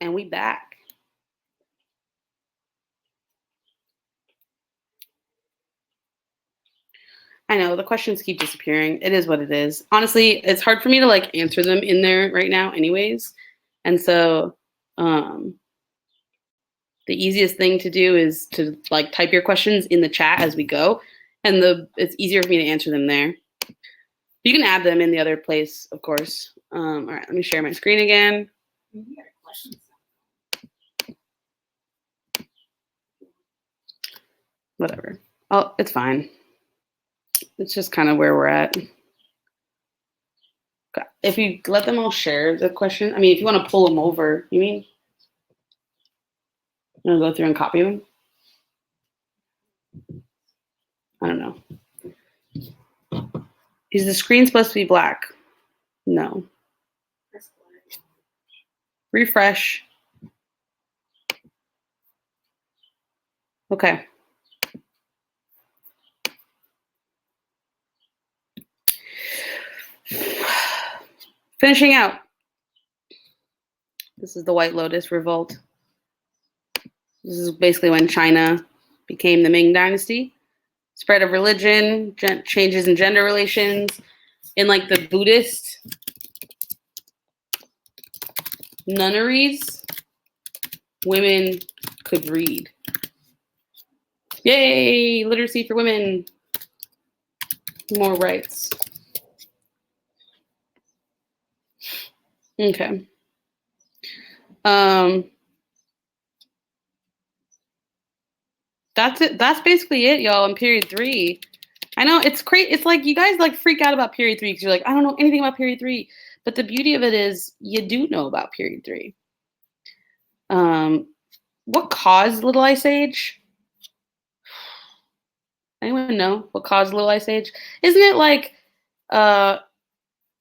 And we back. I know the questions keep disappearing. It is what it is. Honestly, it's hard for me to like answer them in there right now anyways. And so the easiest thing to do is to like type your questions in the chat as we go. And it's easier for me to answer them there. You can add them in the other place, of course. All right, let me share my screen again. Whatever. Oh, it's fine. It's just kind of where we're at. If you let them all share the question, I mean, if you want to pull them over, you mean? You want to go through and copy them? I don't know. Is the screen supposed to be black? No. Refresh. Okay. Finishing out. This is the White Lotus Revolt. This is basically when China became the Ming Dynasty. Spread of religion, changes in gender relations. In like the Buddhist nunneries, women could read. Yay, literacy for women. More rights. Okay. That's it. That's basically it, y'all, in period 3. I know it's crazy. It's like you guys like freak out about period 3 because you're like, I don't know anything about period 3. But the beauty of it is you do know about period 3. What caused Little Ice Age? Anyone know what caused Little Ice Age? Isn't it like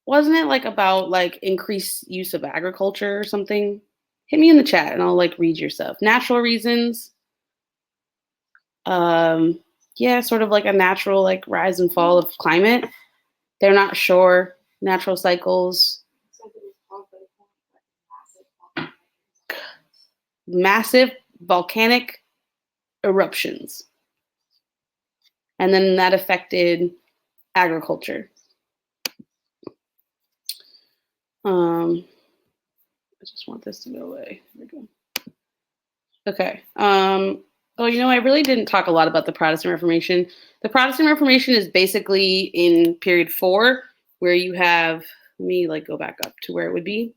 wasn't it like about like increased use of agriculture or something? Hit me in the chat and I'll like read your stuff. Natural reasons. Yeah, sort of like a natural like rise and fall of climate. They're not sure. Natural cycles. Massive volcanic eruptions. And then that affected agriculture. I just want this to go away. There we go. Okay. Oh, you know, I really didn't talk a lot about the Protestant Reformation. The Protestant Reformation is basically in period 4, where you have, let me like go back up to where it would be.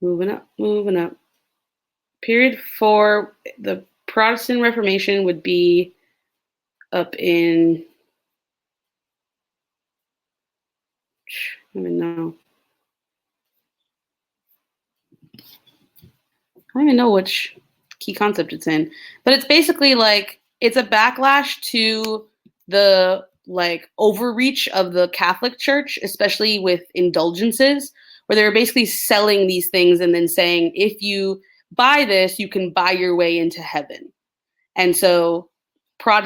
Moving up. Period 4, the Protestant Reformation would be up in, I don't even know. I don't even know which key concept it's in, but it's basically like it's a backlash to the like overreach of the Catholic Church, especially with indulgences, where they're basically selling these things and then saying, if you buy this, you can buy your way into heaven. And so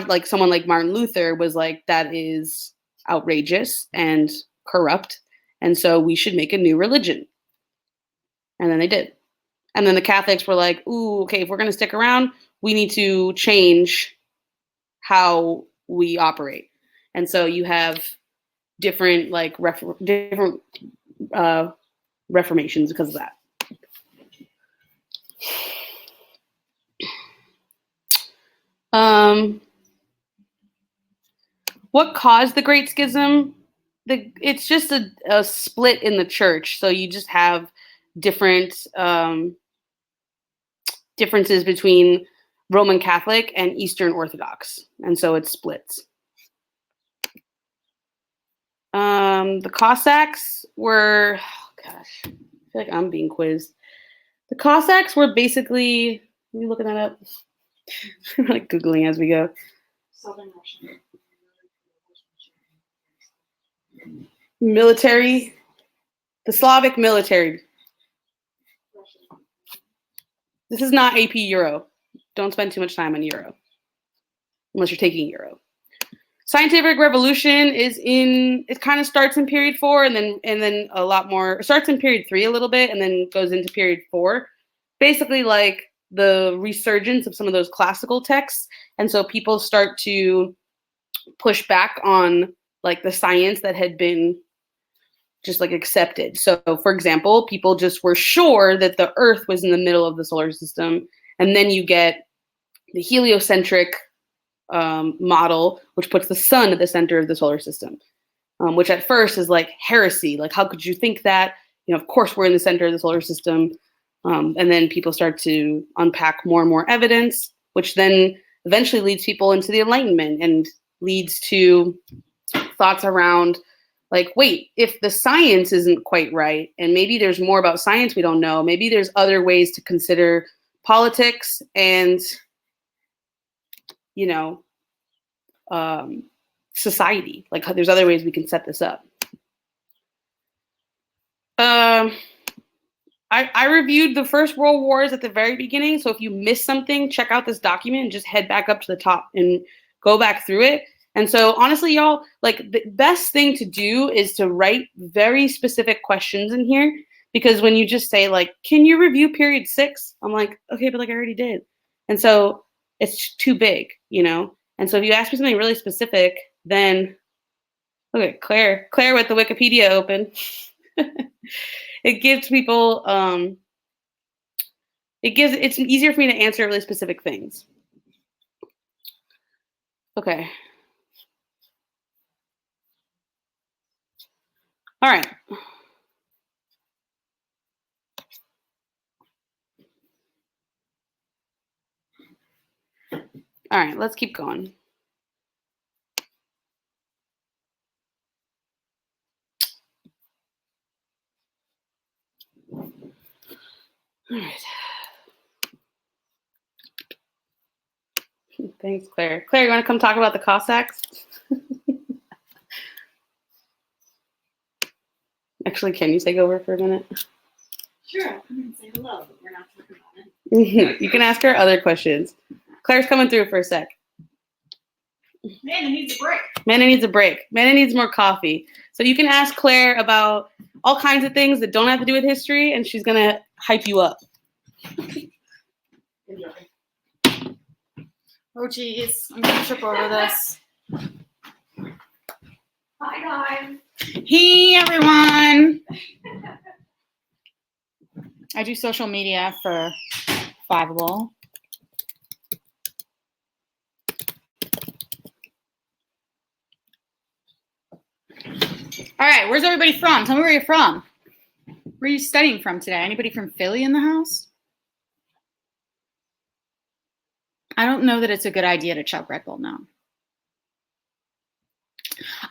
like someone like Martin Luther was like, that is outrageous and corrupt. And so we should make a new religion. And then they did. And then the Catholics were like, ooh, okay, if we're going to stick around, we need to change how we operate. And so you have different like different reformations because of that. What caused the Great Schism? It's just a split in the church. So you just have different differences between Roman Catholic and Eastern Orthodox. And so it splits. The Cossacks were, oh gosh, I feel like I'm being quizzed. The Cossacks were basically, are you looking that up? I'm like Googling as we go. Southern Russian. Military, the Slavic military. This is not AP Euro. Don't spend too much time on Euro, unless you're taking Euro. Scientific revolution it kind of starts in period 4 and then a lot more, starts in period 3 a little bit and then goes into period 4. Basically like the resurgence of some of those classical texts. And so people start to push back on like the science that had been just like accepted. So for example, people just were sure that the Earth was in the middle of the solar system. And then you get the heliocentric model, which puts the sun at the center of the solar system, which at first is like heresy. Like, how could you think that? You know, of course, we're in the center of the solar system. And then people start to unpack more and more evidence, which then eventually leads people into the Enlightenment and leads to thoughts around like, wait, if the science isn't quite right, and maybe there's more about science we don't know, maybe there's other ways to consider politics and, you know, society. Like there's other ways we can set this up. I reviewed the First World Wars at the very beginning. So if you missed something, check out this document and just head back up to the top and go back through it. And so honestly, y'all, like the best thing to do is to write very specific questions in here, because when you just say like, can you review period 6? I'm like, okay, but like I already did. And so it's too big, you know? And so if you ask me something really specific, then look at Claire with the Wikipedia open. It gives people, it's easier for me to answer really specific things. Okay. All right. All right, let's keep going. All right. Thanks, Claire. Claire, you want to come talk about the Cossacks? Actually, can you take over for a minute? Sure, I'll come and say hello, but we're not talking about it. You can ask her other questions. Claire's coming through for a sec. Mana needs a break. Mana needs a break. Mana needs more coffee. So you can ask Claire about all kinds of things that don't have to do with history, and she's going to hype you up. Enjoy. Oh, geez. I'm going to trip over this. Hi, guys. Hey, everyone. I do social media for Fiveable. All right, where's everybody from? Tell me where you're from. Where are you studying from today? Anybody from Philly in the house? I don't know that it's a good idea to chug Red Bull now.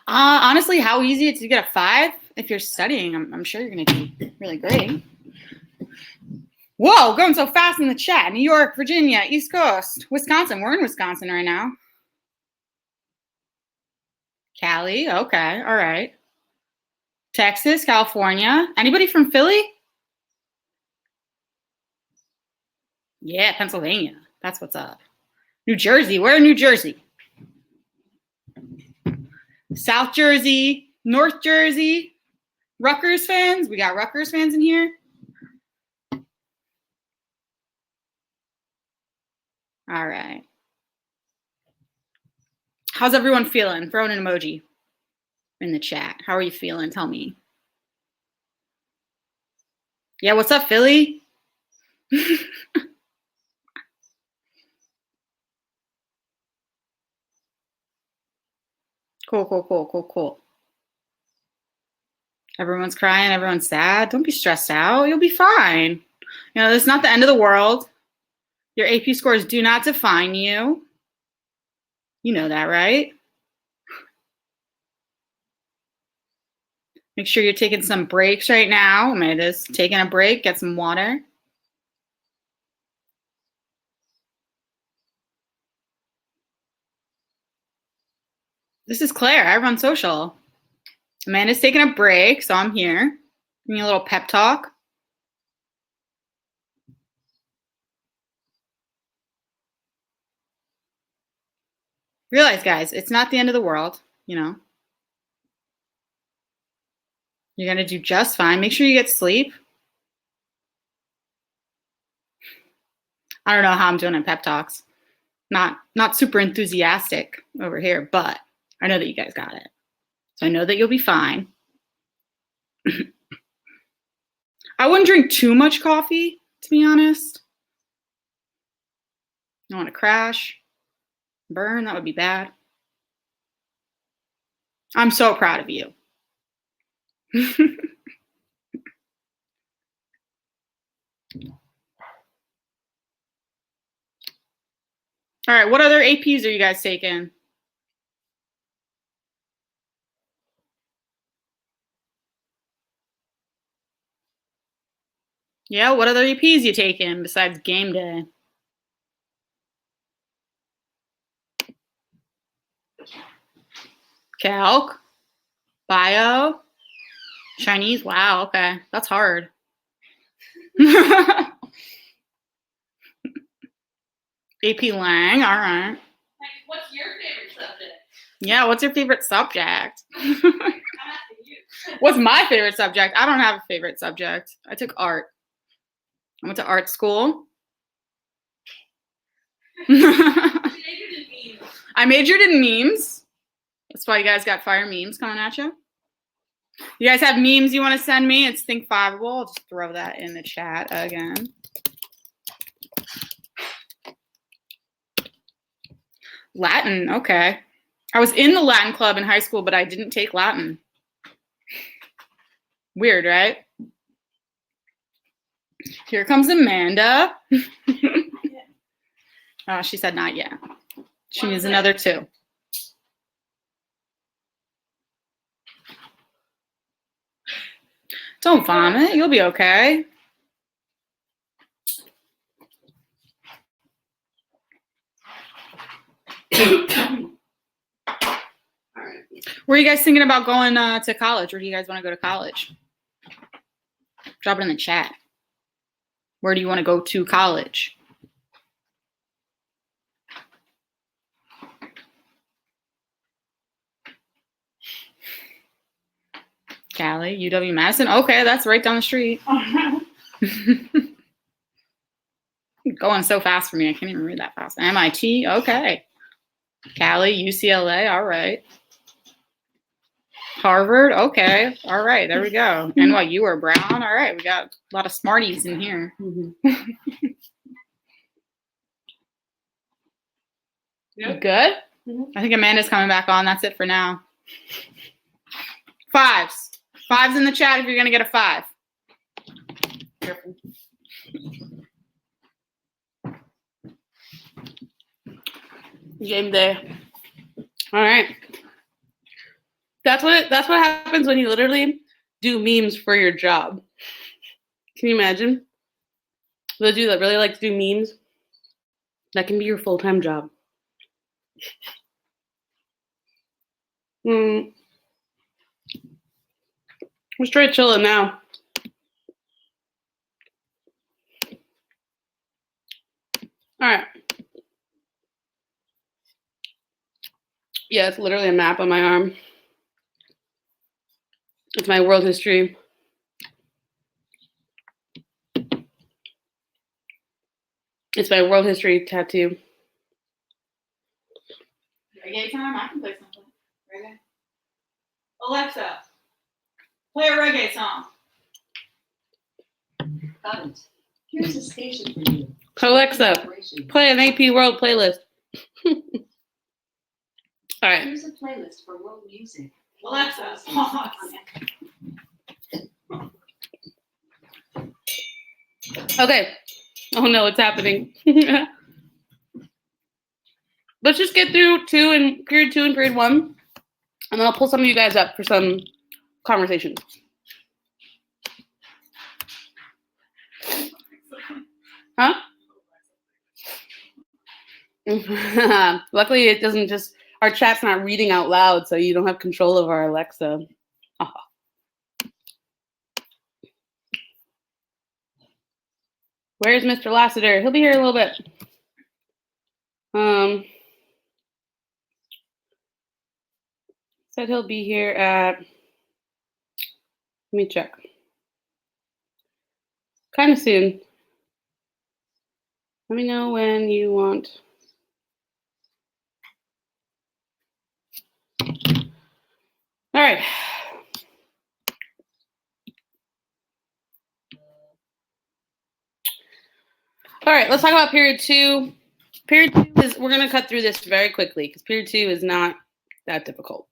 Honestly, how easy it's to get a 5 if you're studying. I'm sure you're going to do really great. Whoa, going so fast in the chat. New York, Virginia, East Coast, Wisconsin. We're in Wisconsin right now. Cali, okay, all right. Texas, California. Anybody from Philly? Yeah, Pennsylvania. That's what's up. New Jersey. Where in New Jersey? South Jersey, North Jersey. Rutgers fans. We got Rutgers fans in here. All right. How's everyone feeling? Throw an emoji in the chat. How are you feeling? Tell me. Yeah, what's up, Philly? Cool. Everyone's crying. Everyone's sad. Don't be stressed out. You'll be fine. You know, it's not the end of the world. Your AP scores do not define you. You know that, right? Make sure you're taking some breaks right now. Amanda's taking a break. Get some water. This is Claire. I run social. Amanda's taking a break, so I'm here. Giving you a little pep talk. Realize, guys, it's not the end of the world, you know. You're going to do just fine. Make sure you get sleep. I don't know how I'm doing in pep talks. Not super enthusiastic over here, but I know that you guys got it. So I know that you'll be fine. I wouldn't drink too much coffee, to be honest. I don't want to crash, burn. That would be bad. I'm so proud of you. All right, what other APs are you guys taking? Yeah, what other APs you taking besides game day? Calc, bio, Chinese. Wow, okay, that's hard. AP Lang, all right. What's your favorite subject? Yeah, what's your favorite subject? I'm asking you. What's my favorite subject? I don't have a favorite subject. I took art. I went to art school. I majored in memes. That's why you guys got fire memes coming at you. You guys have memes you want to send me? It's Think Fiveable. I'll just throw that in the chat again. Latin, okay. I was in the Latin club in high school, but I didn't take Latin. Weird, right? Here comes Amanda. Oh, she said not yet. She needs another 2. Don't vomit. You'll be okay. Where are you guys thinking about going to college? Where do you guys want to go to college? Drop it in the chat. Where do you want to go to college? Cali, UW-Madison. Okay, that's right down the street. Going so fast for me. I can't even read that fast. MIT. Okay. Cali, UCLA. All right. Harvard. Okay. All right. There we go. NYU or Brown. All right. We got a lot of smarties in here. You good? I think Amanda's coming back on. That's it for now. 5s. 5s in the chat if you're going to get a 5. Careful. Game day. All right. That's what happens when you literally do memes for your job. Can you imagine? Those of you that really like to do memes, that can be your full-time job. I'm straight chilling now. All right. Yeah, it's literally a map on my arm. It's my world history. It's my world history tattoo. Reggae time? I can play something. Reggae. Alexa, play a reggae song. Got it. Here's a station for you. Alexa, play an AP World playlist. All right. Here's a playlist for world music. Alexa, pause. Okay. Oh no, what's happening? Let's just get through period 2 and period 1, and then I'll pull some of you guys up for some conversations. Huh? Luckily, it doesn't just, our chat's not reading out loud, so you don't have control of our Alexa. Oh. Where's Mr. Lassiter? He'll be here in a little bit. Said he'll be here at, let me check. Kind of soon. Let me know when you want. All right. All right, let's talk about period 2. Period 2 is, we're going to cut through this very quickly because period 2 is not that difficult.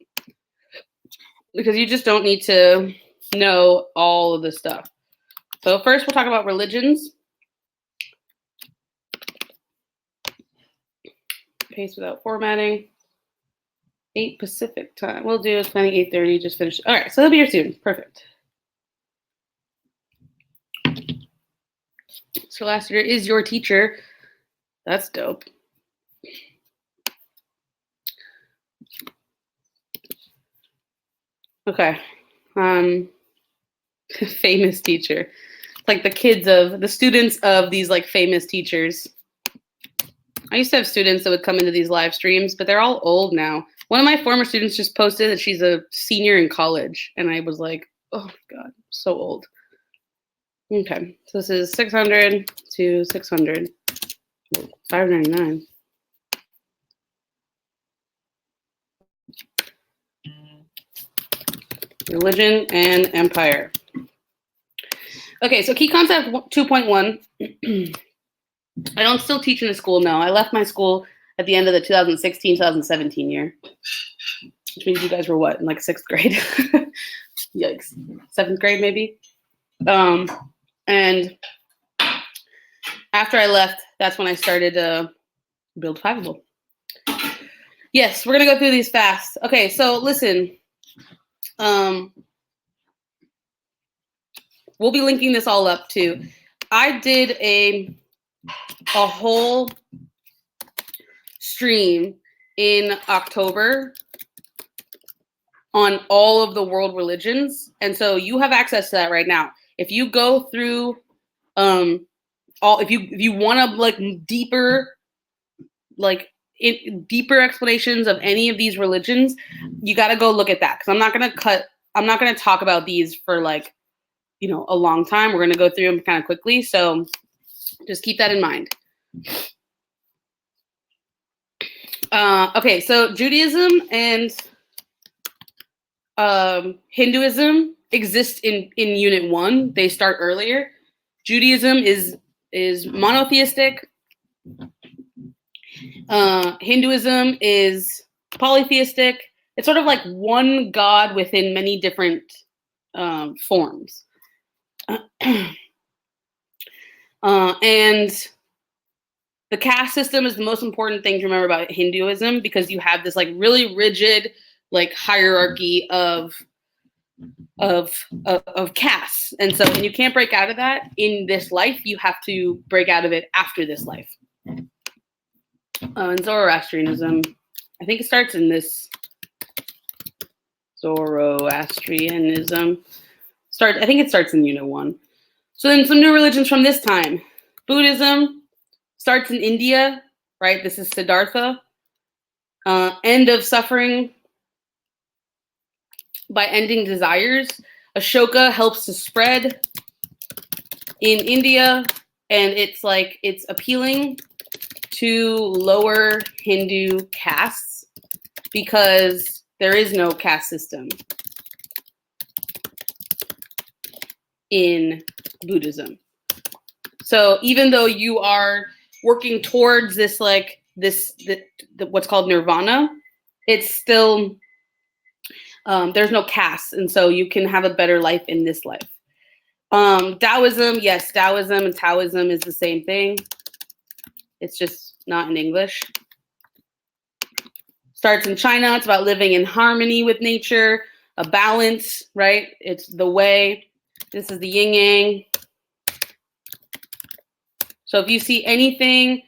Because you just don't need to know all of this stuff. So first we'll talk about religions. Paste without formatting. 8 Pacific time. We'll do planning 8:30, just finish. All right, so he'll be here soon. Perfect. So last year is your teacher. That's dope. Okay. Famous teacher. Like the students of these like famous teachers. I used to have students that would come into these live streams, but they're all old now. One of my former students just posted that she's a senior in college, and I was like, oh God, so old. Okay, so this is 600 to 600, $5.99. Religion and empire. Okay, so key concept 2.1. I don't still teach in the school, no. I left my school at the end of the 2016-2017 year, which means you guys were what, in like 6th grade? Yikes. 7th grade, maybe? And after I left, that's when I started to build Fiveable. Yes, we're going to go through these fast. Okay, so listen. We'll be linking this all up too. I did a whole stream in October on all of the world religions, and so you have access to that right now. If you go through if you want to like deeper explanations of any of these religions, you got to go look at that, because I'm not going to talk about these for like, a long time. We're going to go through them kind of quickly, so just keep that in mind. Okay, so Judaism and Hinduism exist in Unit 1. They start earlier. Judaism is monotheistic. Hinduism is polytheistic. It's sort of like one god within many different forms. And the caste system is the most important thing to remember about Hinduism, because you have this like really rigid like hierarchy of castes, and so when you can't break out of that in this life, you have to break out of it after this life. And Zoroastrianism, I think it starts in this. Zoroastrianism I think it starts in Unit 1. So then some new religions from this time. Buddhism starts in India, right? This is Siddhartha. End of suffering by ending desires. Ashoka helps to spread in India, and it's appealing to lower Hindu castes because there is no caste system in Buddhism. So even though you are working towards this what's called nirvana, it's still there's no caste, and so you can have a better life in this life. Taoism, yes, Taoism and Taoism is the same thing. It's just not in English. Starts in China. It's about living in harmony with nature, a balance, right? It's the way. This is the yin yang. So if you see anything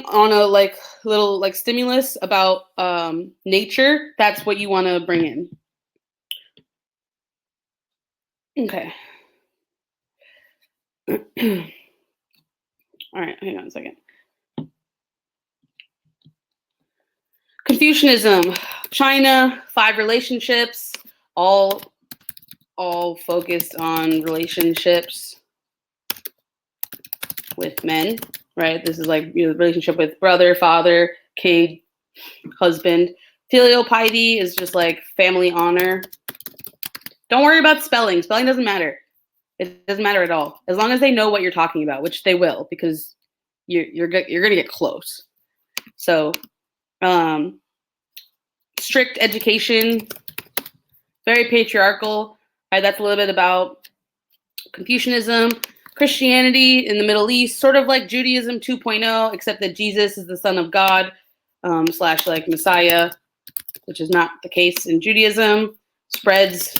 on a like little like stimulus about nature, that's what you want to bring in. Okay. All right, hang on a second. Confucianism, China, 5 relationships, all focused on relationships with men, right? This is like relationship with brother, father, king, husband. Filial piety is just like family honor. Don't worry about spelling. Spelling doesn't matter. It doesn't matter at all. As long as they know what you're talking about, which they will, because you're going to get close. So, strict education, very patriarchal. Right, that's a little bit about Confucianism. Christianity in the Middle East, sort of like Judaism 2.0, except that Jesus is the Son of God / like Messiah, which is not the case in Judaism. Spreads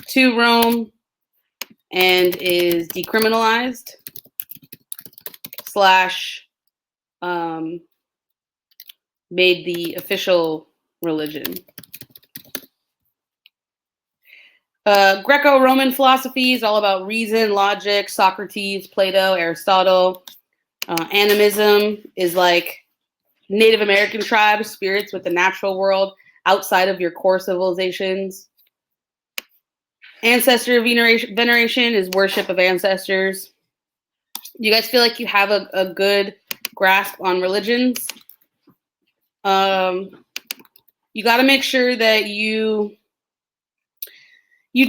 to Rome and is decriminalized / made the official religion. Greco-Roman philosophy is all about reason, logic, Socrates, Plato, Aristotle. Animism is like Native American tribes, spirits with the natural world outside of your core civilizations. Ancestor veneration is worship of ancestors. You guys feel like you have a good grasp on religions? You got to make sure that you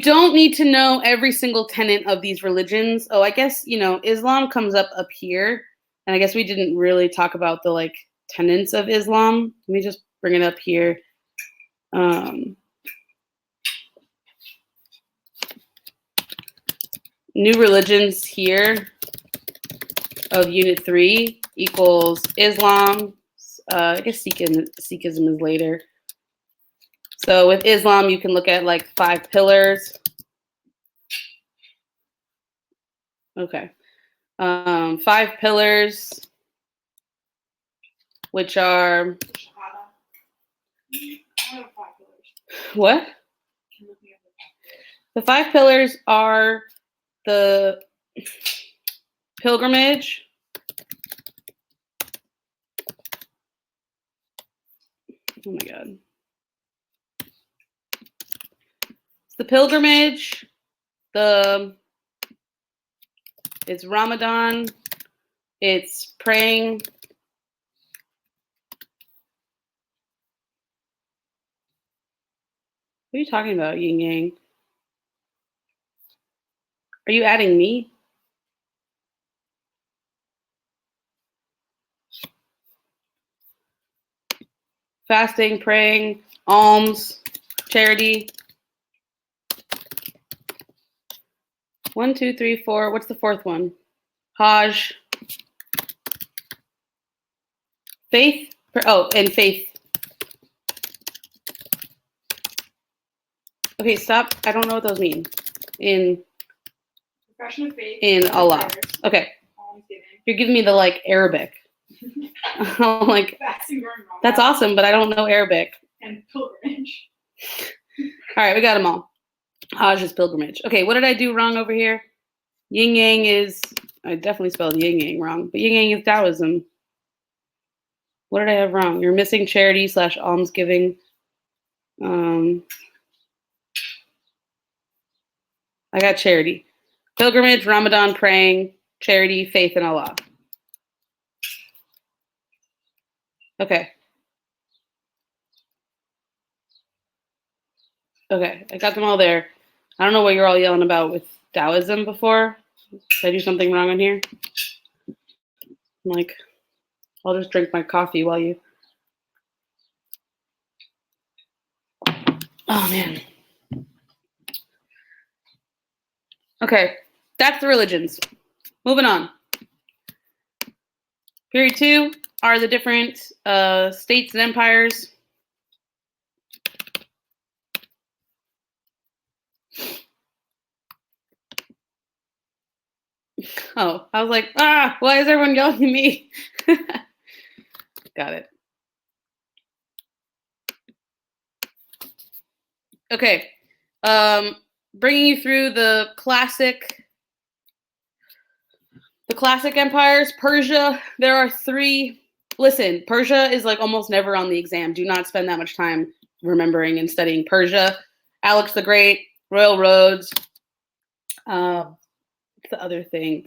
don't need to know every single tenet of these religions. Oh, I guess, Islam comes up here. And I guess we didn't really talk about the like tenets of Islam. Let me just bring it up here. New religions here of Unit 3 equals Islam. I guess Sikhism is later. So with Islam, you can look at like 5 pillars. Okay. 5 pillars, which are what? The 5 pillars are the pilgrimage, oh my God. The pilgrimage, it's Ramadan, it's praying. What are you talking about, yin yang? Are you adding me? Fasting, praying, alms, charity. 1, 2, 3, 4. What's the 4th one? Hajj. Faith. And faith. Okay, stop. I don't know what those mean. Profession of faith. In Allah. Okay. You're giving me the like Arabic. I'm like, that's awesome, but I don't know Arabic. And pilgrimage. All right, we got them all. Hajj is pilgrimage. Okay, what did I do wrong over here? Yin yang is, I definitely spelled yin yang wrong, but yin yang is Taoism. What did I have wrong? You're missing charity / almsgiving. I got charity. Pilgrimage, Ramadan, praying, charity, faith in Allah. Okay. Okay, I got them all there. I don't know what you're all yelling about with Taoism before. Did I do something wrong in here? I'm like, I'll just drink my coffee while you... Oh, man. Okay, that's the religions. Moving on. Period 2 are the different states and empires. Oh, I was like, why is everyone yelling at me? Got it. Okay. Bringing you through the classic empires. Persia, there are 3 Listen, Persia is like almost never on the exam. Do not spend that much time remembering and studying Persia. Alex the Great, Royal Roads. What's the other thing?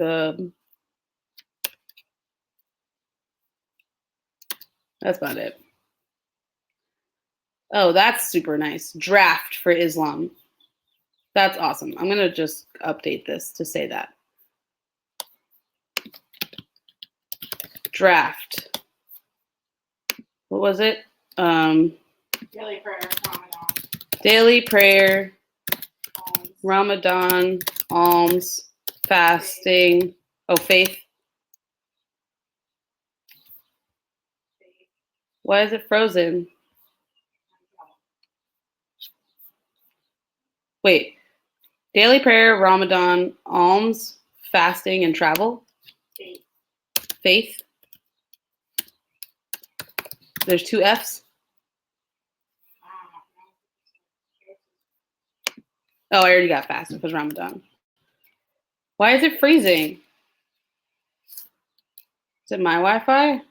That's about it. Oh, that's super nice. Draft for Islam. That's awesome. I'm gonna just update this to say that. Draft. What was it? Daily prayer, Ramadan. Daily prayer, alms, Ramadan, alms, fasting. Oh, faith. faith, Why is it frozen? Wait. Daily prayer, Ramadan, alms, fasting, and travel. faith. Faith. There's 2 F's. Oh, I already got fast because Ramadan. Why is it freezing? Is it my Wi-Fi?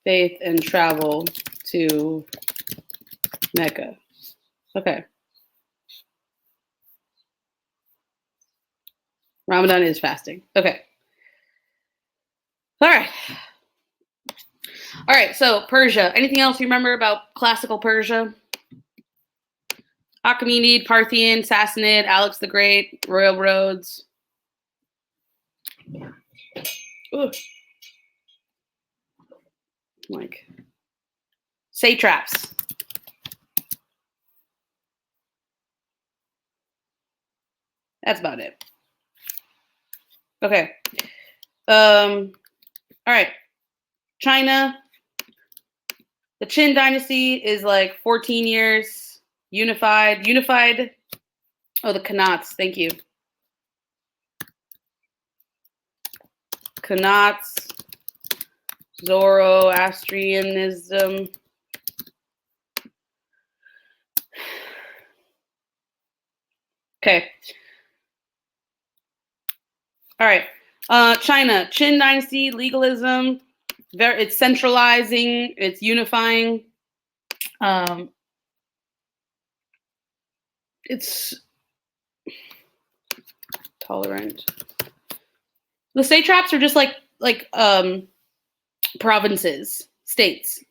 Faith and travel to Mecca. Okay. Ramadan is fasting. Okay. All right. All right. So Persia. Anything else you remember about classical Persia? Achaemenid, Parthian, Sassanid, Alex the Great, Royal Roads. Ugh. Like satraps. That's about it. Okay. All right. China. The Qin dynasty is like 14 years. Unified. Oh, the Khanats. Thank you. Khanats. Zoroastrianism. Okay. All right. China, Qin dynasty, legalism. It's centralizing. It's unifying. It's tolerant. The satraps are just like provinces, states.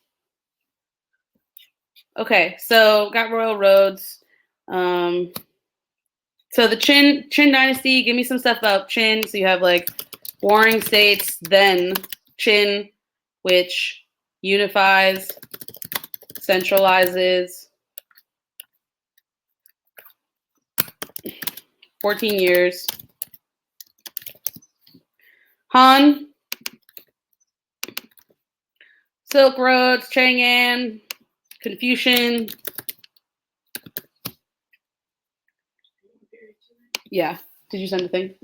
Okay, so got royal roads. So the Qin dynasty, give me some stuff about Qin. So you have like warring states, then Qin, which unifies, centralizes. 14 years. Han, Silk Roads, Chang'an, Confucian. Yeah. Did you send a thing?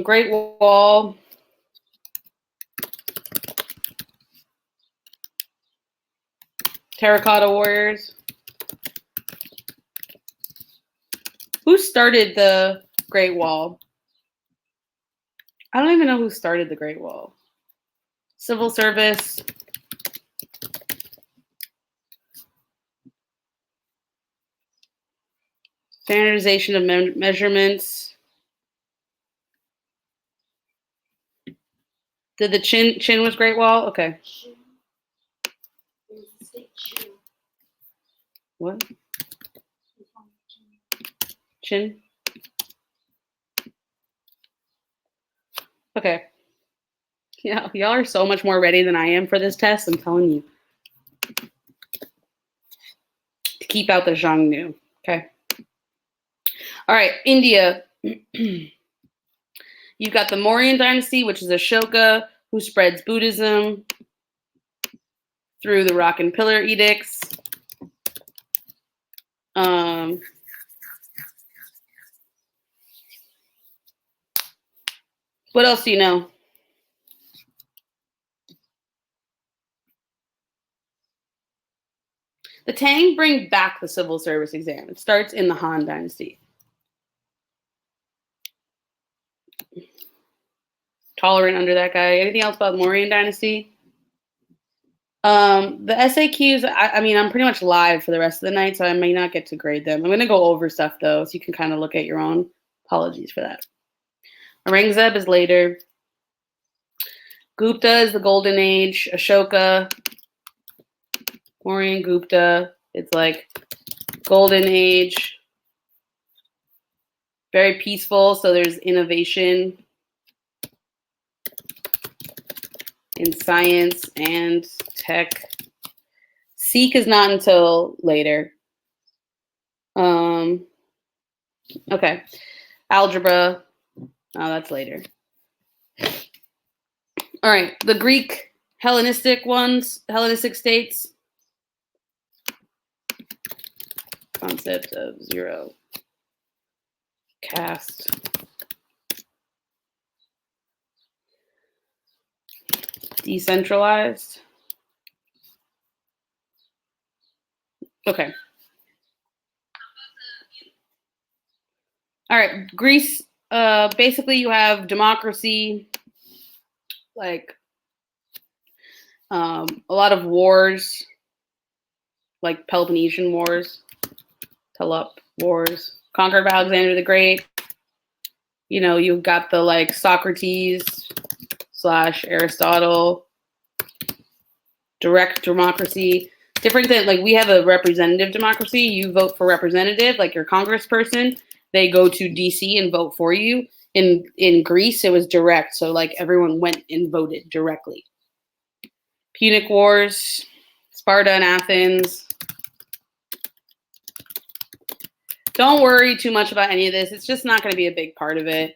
Great Wall. Terracotta Warriors. Who started the Great Wall? I don't even know who started the Great Wall. Civil service. Standardization of measurements. Did the Qin was Great Wall? Okay. There's the state shoe. What? Qin? Okay. Yeah, y'all are so much more ready than I am for this test, I'm telling you. To keep out the Xiongnu. Okay. All right, India. You've got the Mauryan dynasty, which is Ashoka, who spreads Buddhism through the Rock and Pillar edicts. What else do you know? The Tang bring back the civil service exam. It starts in the Han Dynasty. Tolerant under that guy. Anything else about Mauryan Dynasty? The SAQs, I mean, I'm pretty much live for the rest of the night, so I may not get to grade them. I'm going to go over stuff, though, so you can kind of look at your own. Apologies for that. Aurangzeb is later. Gupta is the Golden Age. Ashoka, Mauryan Gupta. It's like Golden Age. Very peaceful, so there's innovation in science and tech. Sikh is not until later. Okay. Algebra. Oh, that's later. All right. The Greek Hellenistic ones, Hellenistic states. Concept of zero caste. Decentralized. Okay. All right. Greece, basically you have democracy, like a lot of wars, like Peloponnesian Wars, Telep Wars, conquered by Alexander the Great. You know, you've got the like Socrates / Aristotle, direct democracy. Different than like we have a representative democracy. You vote for representative, like your congressperson. They go to DC and vote for you. In Greece, it was direct. So like everyone went and voted directly. Punic Wars, Sparta and Athens. Don't worry too much about any of this. It's just not going to be a big part of it.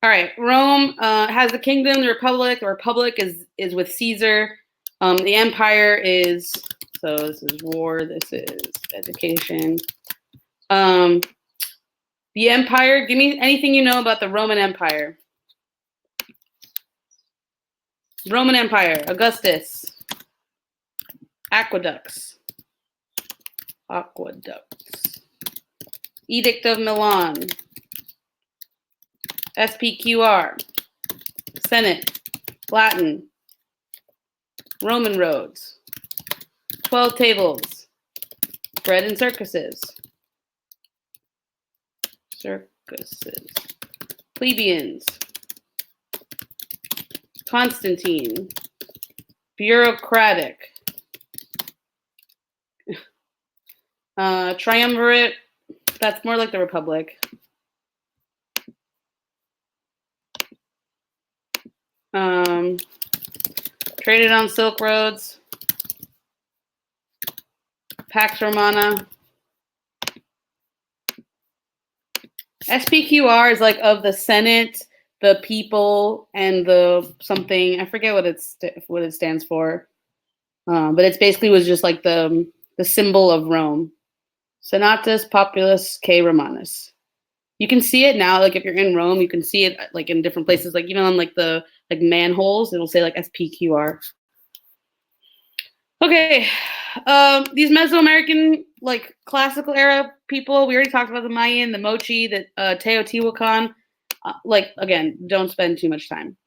All right, Rome has the kingdom, the republic. The republic is with Caesar. The empire is, so this is war, this is education. The empire, give me anything you know about the Roman Empire. Roman Empire, Augustus. Aqueducts. Edict of Milan. SPQR. Senate. Latin. Roman roads. 12 tables. Bread and circuses. Plebeians. Constantine. Bureaucratic. Triumvirate. That's more like the Republic. Traded on Silk Roads. Pax Romana. SPQR is like of the Senate, the people, and the something. I forget what it stands for. But it's basically was just like the symbol of Rome. Senatus Populus K Romanus. You can see it now, like if you're in Rome, you can see it like in different places, like even on like the like manholes, it'll say like SPQR. Okay, these Mesoamerican like classical era people, we already talked about the Mayan, the Mochi, the Teotihuacan. Like again, don't spend too much time.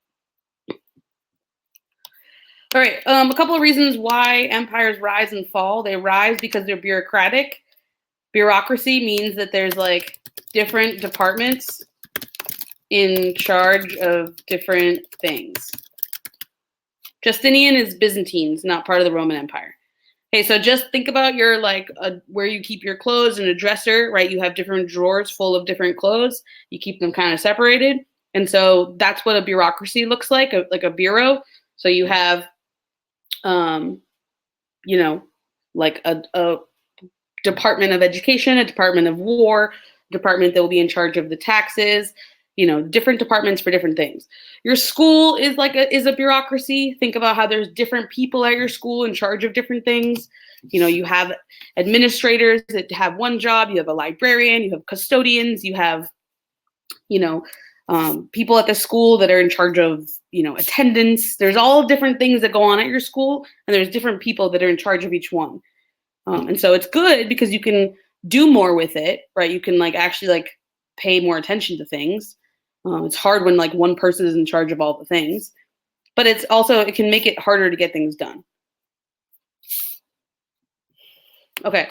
All right, a couple of reasons why empires rise and fall. They rise because they're bureaucratic. Bureaucracy means that there's like different departments in charge of different things. Justinian is Byzantines, not part of the Roman Empire. Okay, so just think about your like where you keep your clothes in a dresser, right? You have different drawers full of different clothes. You keep them kind of separated. And so that's what a bureaucracy looks like a bureau. So you have, you know, like a Department of Education, a Department of War, department that will be in charge of the taxes, you know, different departments for different things. Your school is like is a bureaucracy. Think about how there's different people at your school in charge of different things. You know, you have administrators that have one job, you have a librarian, you have custodians, you have, you know, people at the school that are in charge of, you know, attendance. There's all different things that go on at your school, and there's different people that are in charge of each one. And so it's good because you can do more with it, right? You can like actually like pay more attention to things. It's hard when like one person is in charge of all the things, but it's also, it can make it harder to get things done. Okay.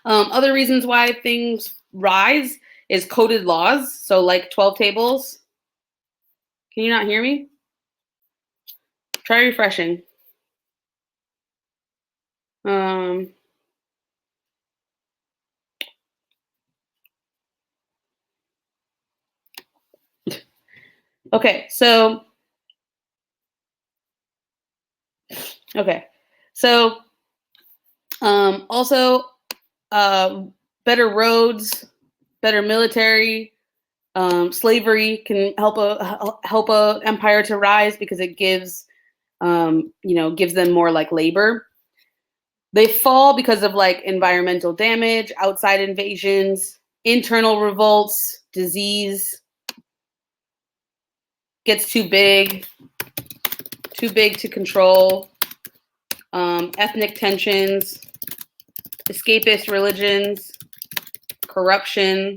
Other reasons why things rise is coded laws. So like 12 tables. Can you not hear me? Try refreshing. Okay, so also better roads, better military, slavery can help a empire to rise because it gives gives them more like labor. They fall because of like environmental damage, outside invasions, internal revolts, disease, gets too big to control, ethnic tensions, escapist religions, corruption.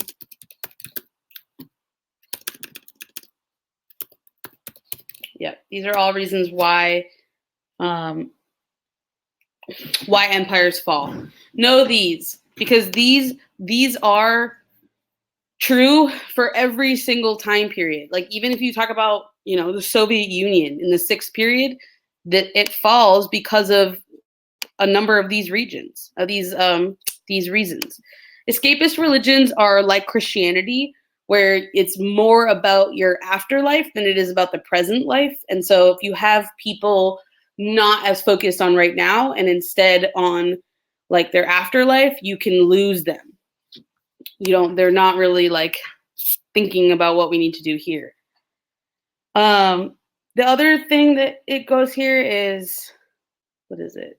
Yeah, these are all reasons why empires fall. Know these because these are true for every single time period. Like even if you talk about, the Soviet Union in the 6th period, that it falls because of a number of these regions, of these reasons. Escapist religions are like Christianity, where it's more about your afterlife than it is about the present life. And so if you have people not as focused on right now and instead on like their afterlife, you can lose them. They're not really like thinking about what we need to do here. The other thing that it goes here is, what is it?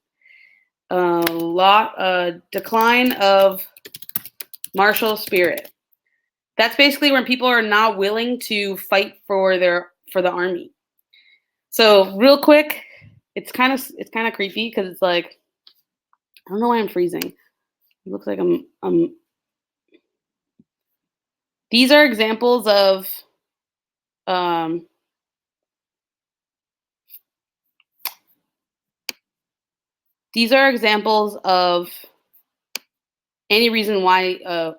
Decline of martial spirit. That's basically when people are not willing to fight for the army. So real quick, it's kind of creepy because it's like, I don't know why I'm freezing. It looks like I'm. These are examples of any reason why.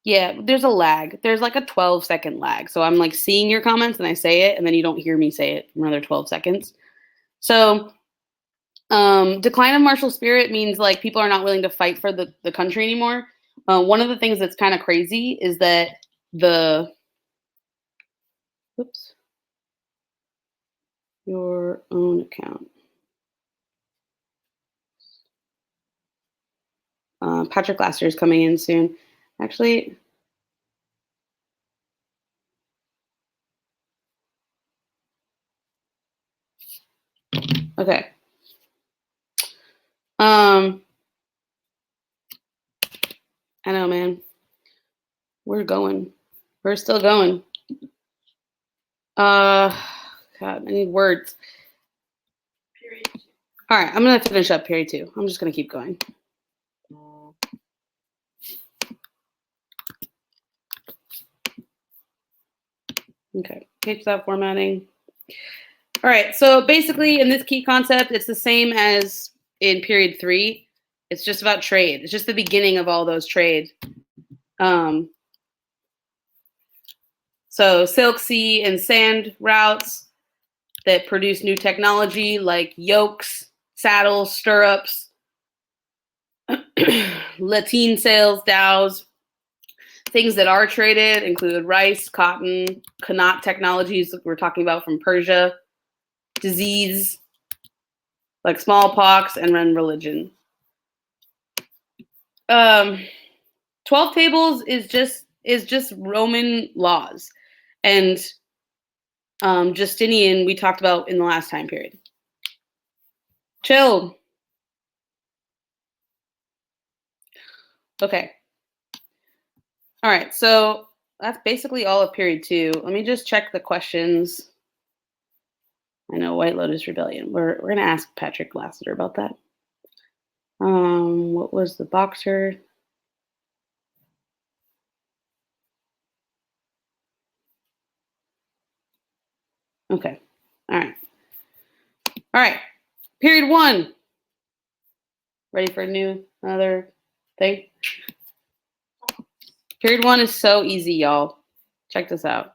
Yeah, there's a lag. There's like a 12-second lag. So I'm like seeing your comments and I say it, and then you don't hear me say it for another 12 seconds. So decline of martial spirit means like people are not willing to fight for the country anymore. One of the things that's kind of crazy is that your own account. Patrick Laster is coming in soon. Actually, okay. I know, man. We're going. We're still going. God, I need words. Period 2. All right, I'm gonna finish up period 2. I'm just gonna keep going. Okay, page stop formatting. All right, so basically in this key concept, it's the same as in period 3. It's just about trade. It's just the beginning of all those trade. So silk, sea, and sand routes that produce new technology like yokes, saddles, stirrups, lateen sails, dhows. Things that are traded include rice, cotton, Qanat technologies that we're talking about from Persia, disease like smallpox, and then religion. 12 tables is just Roman laws, and Justinian we talked about in the last time period. Chill. Okay. All right, so that's basically all of period 2. Let me just check the questions. I know, White Lotus Rebellion. We're gonna ask Patrick Lassiter about that. What was the boxer? Okay. All right. All right. Period 1. Ready for another thing? Period 1 is so easy, y'all. Check this out.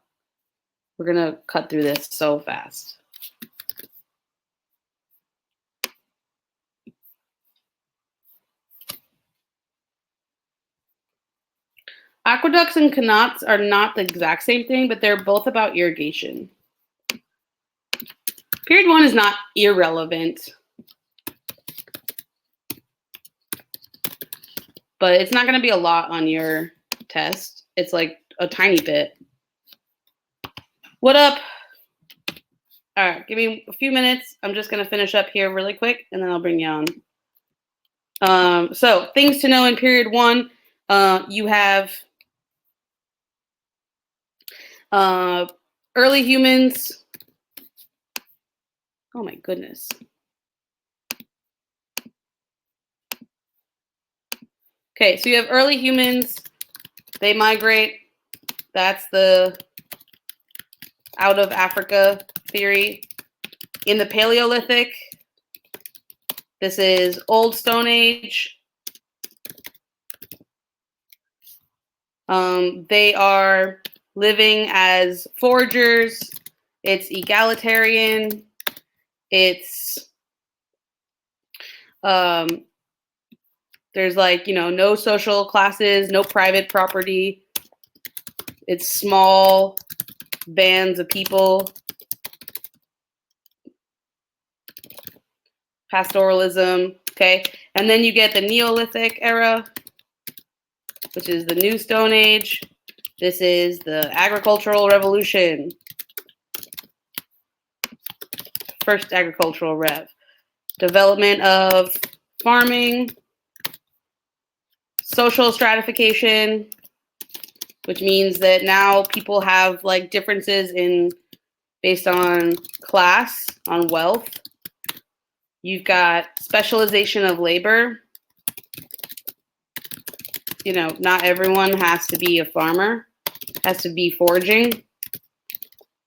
We're gonna cut through this so fast. Aqueducts and canals are not the exact same thing, but they're both about irrigation. Period 1 is not irrelevant, but it's not going to be a lot on your test. It's like a tiny bit. What up? All right, give me a few minutes. I'm just going to finish up here really quick, and then I'll bring you on. So things to know in period 1, you have early humans. Oh my goodness. Okay, so you have early humans. They migrate. That's the out of Africa theory. In the Paleolithic, this is Old Stone Age. They are living as foragers. It's egalitarian. It's there's like, no social classes, no private property. It's small bands of people. Pastoralism, okay? And then you get the Neolithic era, which is the New Stone Age. This is the agricultural revolution. First agricultural rev. Development of farming. Social stratification, which means that now people have like differences based on class, on wealth. You've got specialization of labor. Not everyone has to be a farmer, has to be foraging.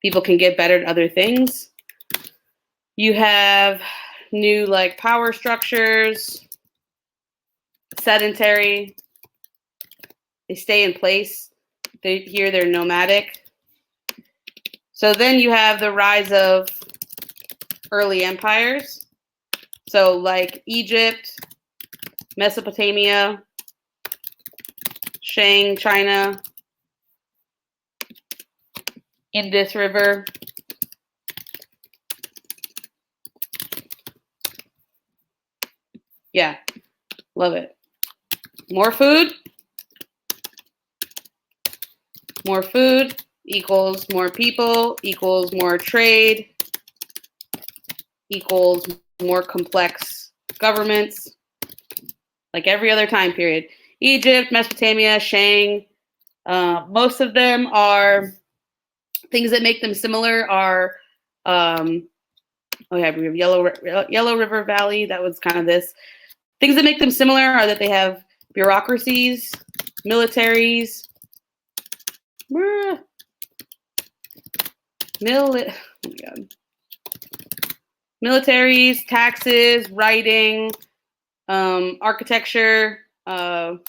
People can get better at other things. You have new like power structures, sedentary. They stay in place. They're nomadic. So then you have the rise of early empires. So like Egypt, Mesopotamia, Shang, China, Indus River. Yeah, love it. More food. More food equals more people equals more trade equals more complex governments, like every other time period. Egypt, Mesopotamia, Shang, most of them are things that make them similar are, we have Yellow River Valley. That was kind of this. Things that make them similar are that they have bureaucracies, militaries, oh my God. Militaries, taxes, writing, architecture, what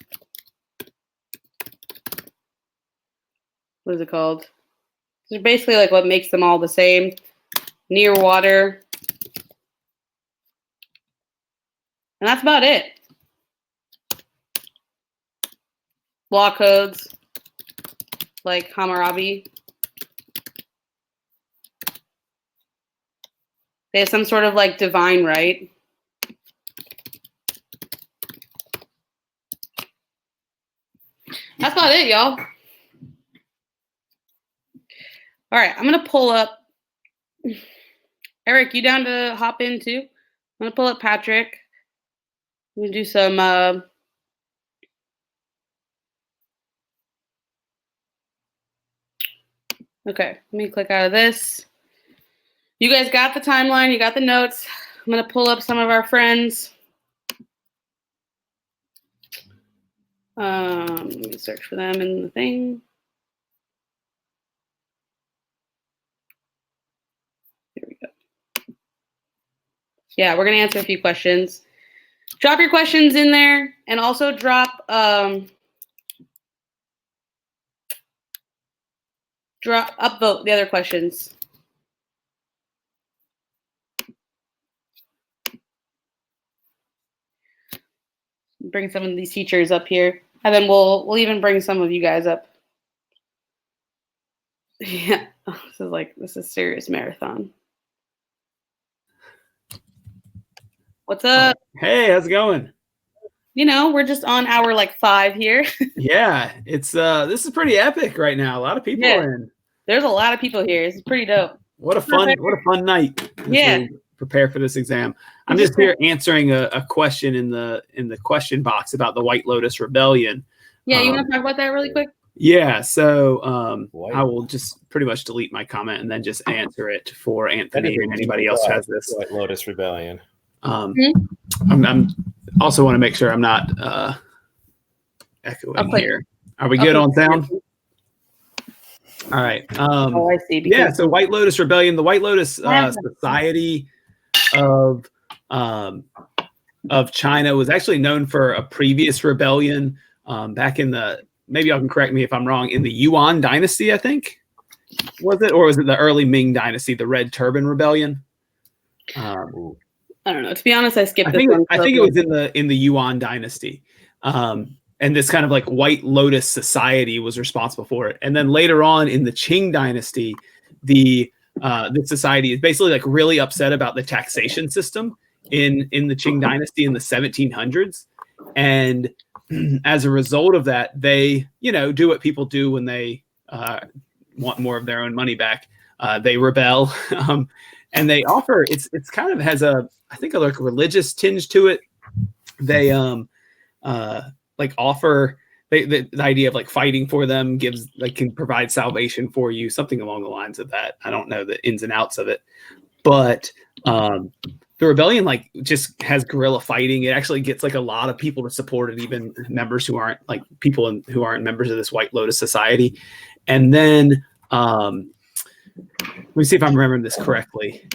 is it called? It's basically like what makes them all the same. Near water. And that's about it. Law codes, like Hammurabi. They have some sort of like divine right. That's about it, y'all. All right, I'm gonna pull up. Eric, you down to hop in too? I'm gonna pull up Patrick. I'm gonna do some. Okay, let me click out of this. You guys got the timeline. You got the notes. I'm going to pull up some of our friends. Let me search for them in the thing. Here we go. Yeah, we're going to answer a few questions. Drop your questions in there, and also drop upvote the other questions. Bring some of these teachers up here, and then we'll even bring some of you guys up. Yeah, this is serious marathon. What's up? Hey, how's it going? We're just on hour 5 here. Yeah, it's this is pretty epic right now. A lot of people are in. There's a lot of people here. It's pretty dope. What a fun night. As we prepare for this exam. I'm just here answering a question in the question box about the White Lotus Rebellion. Yeah, you want to talk about that really quick? Yeah, so I will just pretty much delete my comment and then just answer it for Anthony and anybody else who has this. White Lotus Rebellion. I'm also want to make sure I'm not echoing here. Are we good on sound? All right. I see. Yeah, so White Lotus Rebellion, the White Lotus Society of China was actually known for a previous rebellion back in the, maybe y'all can correct me if I'm wrong, in the Yuan dynasty, I think. Was it? Or was it the early Ming dynasty, the Red Turban Rebellion? I don't know. To be honest, I skipped I think it was in the Yuan dynasty. And this kind of like White Lotus Society was responsible for it. And then later on in the Qing dynasty, the society is basically like really upset about the taxation system in the Qing dynasty in the 1700s. And as a result of that, they, do what people do when they want more of their own money back. They rebel. And they offer, it's kind of has I think a like religious tinge to it. They offer the idea of like fighting for them can provide salvation for you, something along the lines of that. I don't know the ins and outs of it, but the rebellion just has guerrilla fighting. It actually gets a lot of people to support it, even members who aren't who aren't members of this White Lotus Society. And then let me see if I'm remembering this correctly.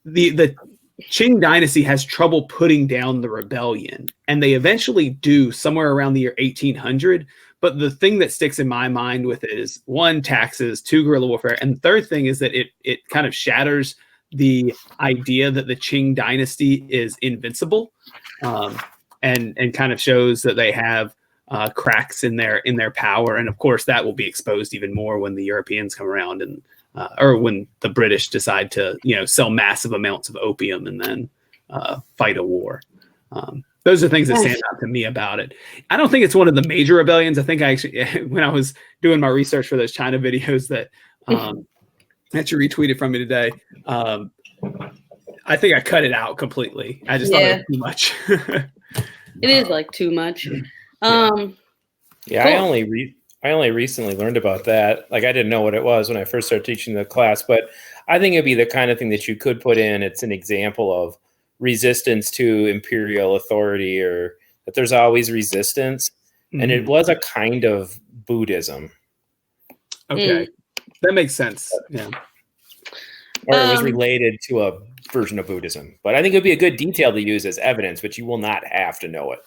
The Qing dynasty has trouble putting down the rebellion, and they eventually do somewhere around the year 1800. But the thing that sticks in my mind with it is 1, taxes, 2, guerrilla warfare, and the third thing is that it kind of shatters the idea that the Qing dynasty is invincible, and kind of shows that they have cracks in their power. And of course, that will be exposed even more when the Europeans come around and or when the British decide to, sell massive amounts of opium and then fight a war. Those are things that stand out to me about it. I don't think it's one of the major rebellions. I think I actually, when I was doing my research for those China videos that that you retweeted from me today, I think I cut it out completely. I just thought it was too much. It is too much. Cool. I only recently learned about that. I didn't know what it was when I first started teaching the class, but I think it'd be the kind of thing that you could put in. It's an example of resistance to imperial authority, or that there's always resistance. Mm-hmm. And it was a kind of Buddhism. Okay. That makes sense. Yeah. Or it was related to a version of Buddhism. But I think it'd be a good detail to use as evidence, but you will not have to know it.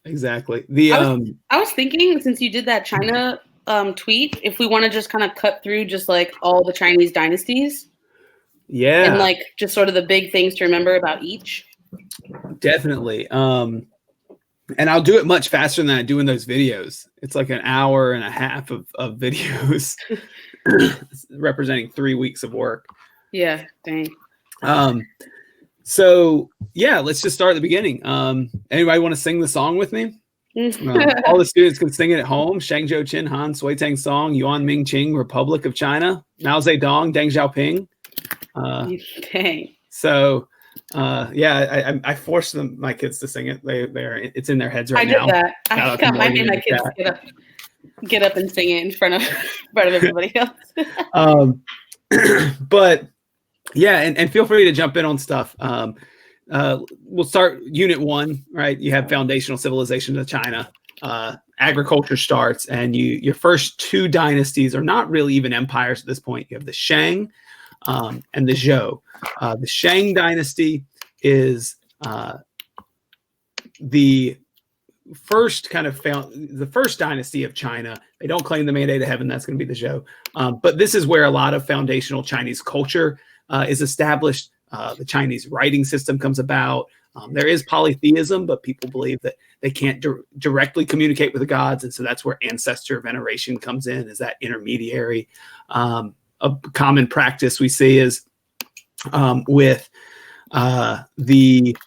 Exactly. I was thinking, since you did that China tweet, if we want to just kind of cut through just all the Chinese dynasties. Yeah. And just sort of the big things to remember about each. Definitely. And I'll do it much faster than I do in those videos. It's an hour and a half of videos representing 3 weeks of work. Yeah, dang. So yeah, let's just start at the beginning. Anybody want to sing the song with me? All the students can sing it at home. Shangzhou Qin Han Sui Tang Song, Yuan Ming Qing, Republic of China, Mao Zedong, Deng Xiaoping. Okay. So I forced my kids to sing it. It's in their heads right now. I did that. I got my kids get up and sing it in front of everybody else. But Yeah, and feel free to jump in on stuff. We'll start Unit 1, right? You have foundational civilization of China. Agriculture starts, and your first two dynasties are not really even empires at this point. You have the Shang and the Zhou. The Shang dynasty is the first the first dynasty of China. They don't claim the mandate of heaven. That's going to be the Zhou. But this is where a lot of foundational Chinese culture is established. The Chinese writing system comes about. There is polytheism, but people believe that they can't directly communicate with the gods. And so that's where ancestor veneration comes in, is that intermediary. A common practice we see is with the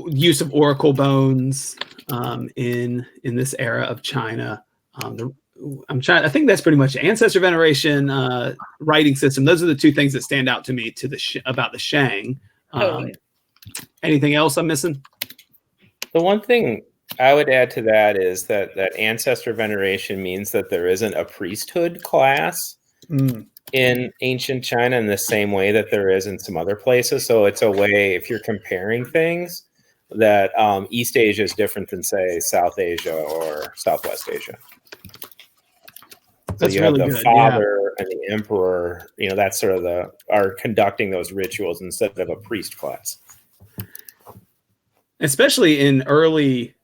use of oracle bones in this era of China. I think that's pretty much ancestor veneration, writing system. Those are the two things that stand out to me about the Shang. Totally. Anything else I'm missing? The one thing I would add to that is that ancestor veneration means that there isn't a priesthood class in ancient China in the same way that there is in some other places. So it's a way, if you're comparing things, that East Asia is different than, say, South Asia or Southwest Asia. So That's you have really the good, father and the emperor, that's sort of are conducting those rituals instead of a priest class. Especially in early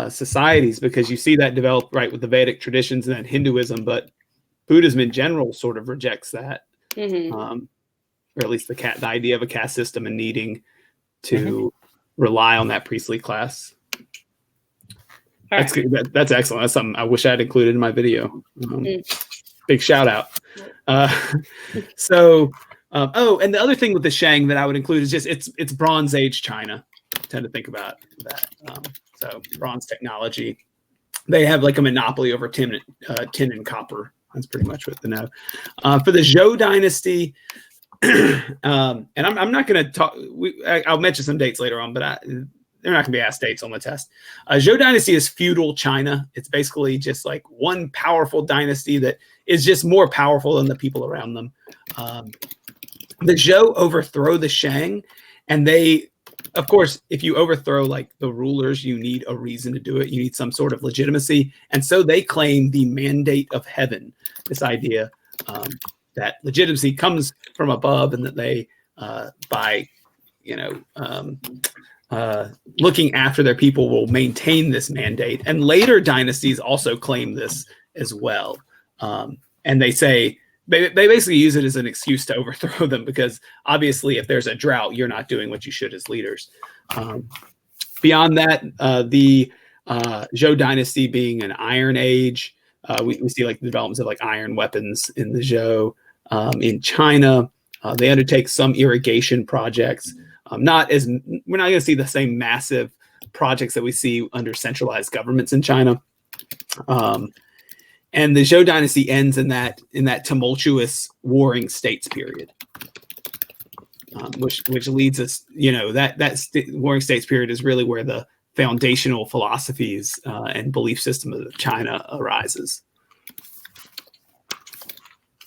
societies, because you see that develop right with the Vedic traditions and then Hinduism, but Buddhism in general sort of rejects that, or at least the idea of a caste system and needing to rely on that priestly class. That's good. That's excellent. That's something I wish I had included in my video. Big shout out. So, and the other thing with the Shang that I would include is just it's Bronze Age China. I tend to think about that. So bronze technology. They have like a monopoly over tin and copper. That's pretty much what they know. For the Zhou dynasty, and I'm not going to talk. I'll mention some dates later on, but they're not going to be asked dates on the test. Zhou dynasty is feudal China. It's basically just like one powerful dynasty that is just more powerful than the people around them. The Zhou overthrow the Shang, and they, of course, if you overthrow like the rulers, you need a reason to do it. You need some sort of legitimacy. And so they claim the mandate of heaven, this idea that legitimacy comes from above, and that they, by, looking after their people, will maintain this mandate. And later dynasties also claim this as well. And they say, they basically use it as an excuse to overthrow them, because obviously if there's a drought, you're not doing what you should as leaders. Beyond that, the Zhou dynasty being an Iron Age, we see like the developments of like iron weapons in the Zhou. In China, they undertake some irrigation projects. We're not going to see the same massive projects that we see under centralized governments in China. And the Zhou dynasty ends in that tumultuous warring states period, which leads us, warring states period is really where the foundational philosophies and belief system of China arises.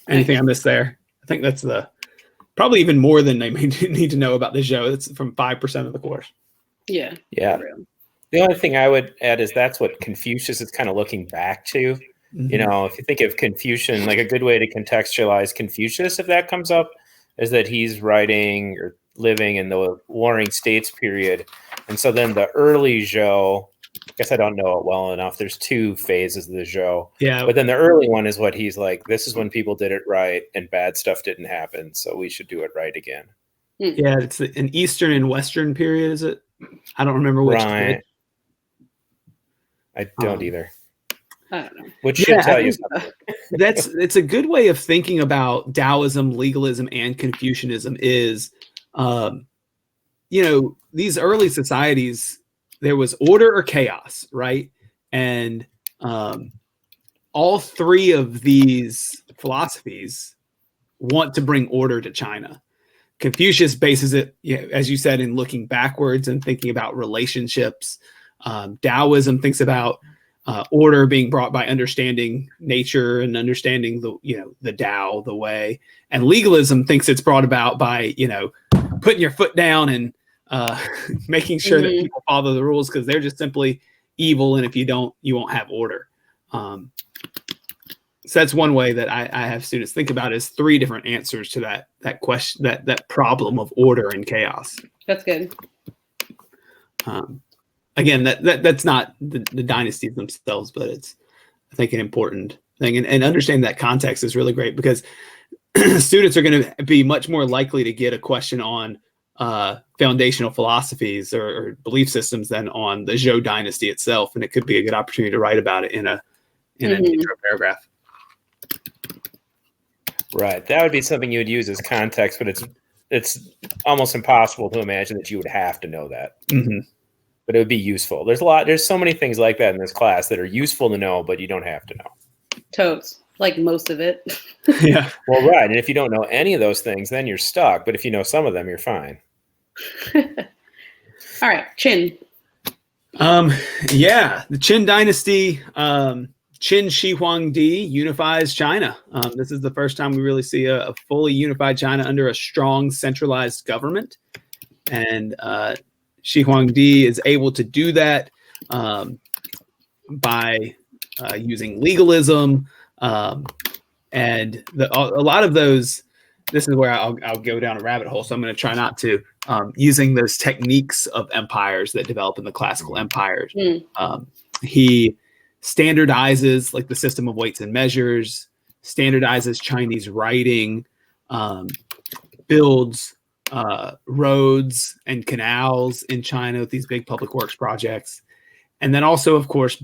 Anything I missed there? I think that's probably even more than they may need to know about the Zhou. It's from 5% of the course. Yeah. The only thing I would add is that's what Confucius is kind of looking back to. If you think of Confucian, like a good way to contextualize Confucius, if that comes up, is that he's writing or living in the Warring States period. And so then the early Zhou, I guess I don't know it well enough. There's two phases of the Zhou. Yeah. But then the early one is what he's like, this is when people did it right and bad stuff didn't happen. So we should do it right again. Yeah, it's an Eastern and Western period, is it? I don't remember which. Right. I don't either. I don't know. Which should tell you something. It's a good way of thinking about Taoism, legalism, and Confucianism is, these early societies, there was order or chaos, right? And all three of these philosophies want to bring order to China. Confucius bases it, as you said, in looking backwards and thinking about relationships. Taoism thinks about order being brought by understanding nature and understanding the Tao, the way, and legalism thinks it's brought about by putting your foot down and making sure that people follow the rules because they're just simply evil, and if you don't, you won't have order. So that's one way that I have students think about is 3 different answers to that question, that problem of order and chaos. That's good. Again, that's not the dynasties themselves, but it's, I think, an important thing. And understanding that context is really great because students are going to be much more likely to get a question on foundational philosophies or belief systems than on the Zhou dynasty itself. And it could be a good opportunity to write about it in an intro paragraph. Right. That would be something you would use as context, but it's almost impossible to imagine that you would have to know that. Mm-hmm. But it would be useful. There's so many things like that in this class that are useful to know, but you don't have to know. Totes, like most of it. Yeah. Well, right. And if you don't know any of those things, then you're stuck. But if you know some of them, you're fine. All right, Qin. Yeah, the Qin dynasty, Qin Shi Huangdi unifies China. This is the first time we really see a fully unified China under a strong centralized government. And Shi Huangdi is able to do that by using legalism. And a lot of those, this is where I'll go down a rabbit hole. So I'm going to try not to, using those techniques of empires that develop in the classical empires. He standardizes like the system of weights and measures, standardizes Chinese writing, builds roads and canals in China with these big public works projects. And then also, of course,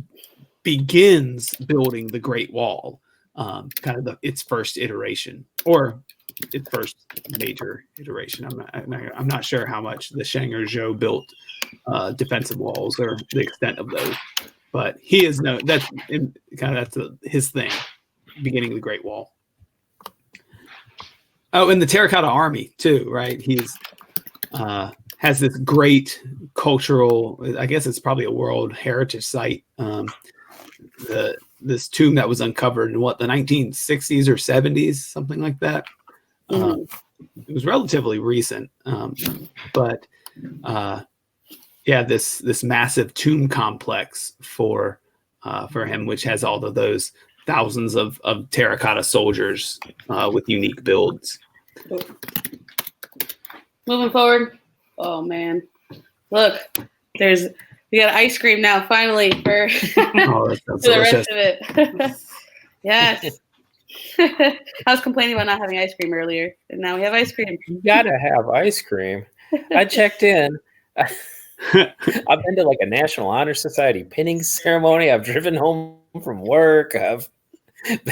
begins building the Great Wall, kind of its first iteration or its first major iteration. I'm not sure how much the Shang or Zhou built defensive walls or the extent of those, but he is that's his thing, beginning the Great Wall. Oh, and the Terracotta Army too, right? He's has this great cultural, I guess it's probably a World Heritage Site. This tomb that was uncovered in the 1960s or 70s, something like that. It was relatively recent, but yeah, this massive tomb complex for him, which has all of those thousands of terracotta soldiers with unique builds. Moving forward. Oh man, look, we got ice cream now finally for, that for the rest of it. Yes. I was complaining about not having ice cream earlier, and now we have ice cream. You gotta have ice cream. I checked in. I've been to like a National Honor Society pinning ceremony. I've driven home from work. I've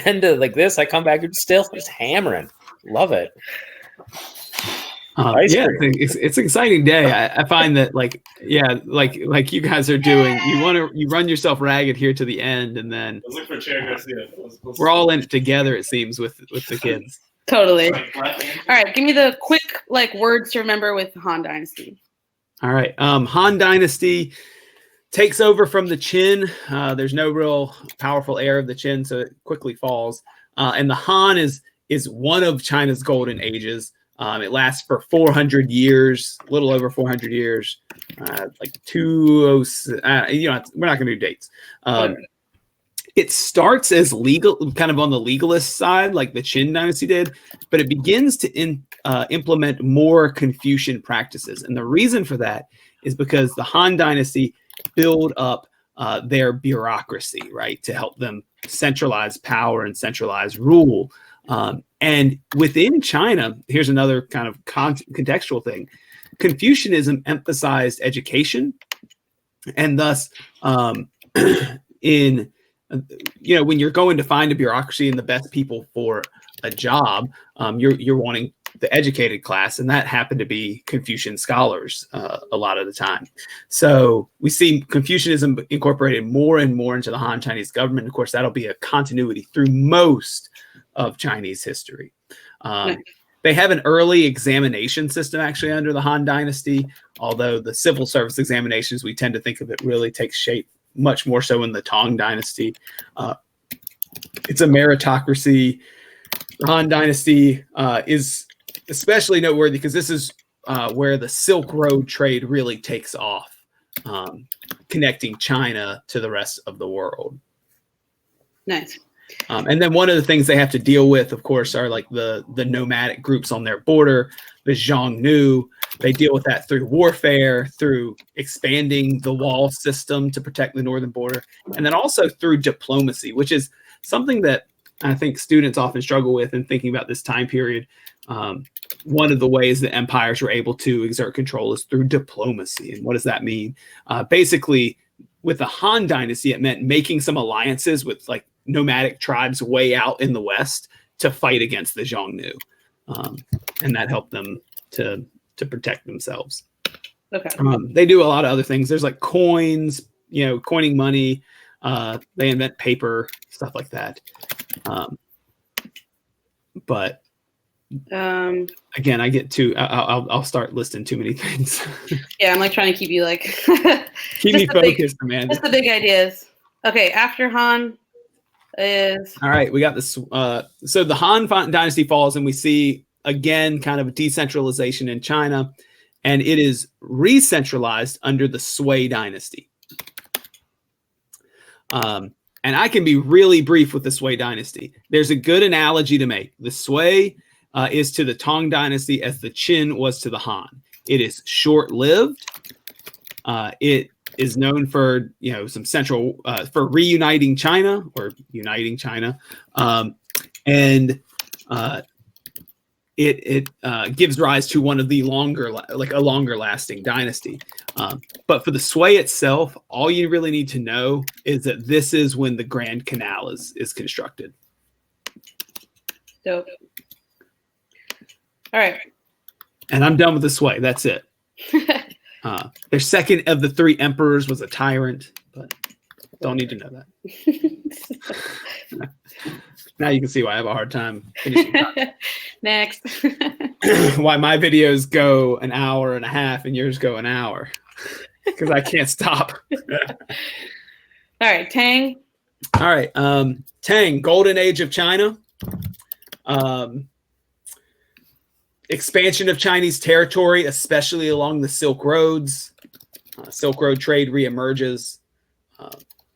been to like this. I come back and still just hammering. Love it. Yeah, it's an exciting day. I find that like you guys are doing, you run yourself ragged here to the end, and then we're all in it together. It seems with the kids. Totally. All right, give me the quick words to remember with Han Dynasty. All right, Han Dynasty takes over from the Qin. There's no real powerful heir of the Qin, so it quickly falls. And the Han is one of China's golden ages. It lasts for 400 years, a little over 400 years, like 206. We're not going to do dates. It starts as legal, kind of on the legalist side, like the Qin dynasty did, but it begins to implement more Confucian practices. And the reason for that is because the Han dynasty build up their bureaucracy, right, to help them centralize power and centralize rule. And within China, here's another kind of contextual thing. Confucianism emphasized education, and thus, when you're going to find a bureaucracy and the best people for a job, you're wanting the educated class, and that happened to be Confucian scholars a lot of the time. So we see Confucianism incorporated more and more into the Han Chinese government. Of course, that'll be a continuity through most of Chinese history. They have an early examination system actually under the Han Dynasty, although the civil service examinations, we tend to think of it really takes shape much more so in the Tang Dynasty. It's a meritocracy. The Han Dynasty is especially noteworthy because this is where the Silk Road trade really takes off, connecting China to the rest of the world. Nice. And then one of the things they have to deal with, of course, are like the nomadic groups on their border, the Xiongnu. They deal with that through warfare, through expanding the wall system to protect the northern border, and then also through diplomacy, which is something that I think students often struggle with in thinking about this time period. One of the ways that empires were able to exert control is through diplomacy. And what does that mean? Basically, with the Han Dynasty, it meant making some alliances with like nomadic tribes way out in the west to fight against the Xiongnu, and that helped them to protect themselves. Okay. They do a lot of other things. There's like coins, coining money. They invent paper, stuff like that. But again, I get too. I'll start listing too many things. Yeah, I'm like trying to keep you like Keep me just the big- focused, man. just the big ideas. Okay, after Han is All right, we got this. So the Han Dynasty falls, and we see again kind of a decentralization in China, and it is re-centralized under the Sui Dynasty. And I can be really brief with the Sui Dynasty. There's a good analogy to make. The Sui is to the Tang Dynasty as the Qin was to the Han. It is short-lived. It is known for some central for reuniting China or uniting China, and it gives rise to one of the longer lasting dynasty. But for the Sui itself, all you really need to know is that this is when the Grand Canal is constructed. dope. All right. And I'm done with the Sui. That's it. Their second of the three emperors was a tyrant, but don't need to know that. Now you can see why I have a hard time finishing. Next. Why my videos go an hour and a half and yours go an hour, because I can't stop. All right, Tang. All right, Tang, Golden Age of China. Expansion of Chinese territory, especially along the Silk Roads. Silk Road trade reemerges.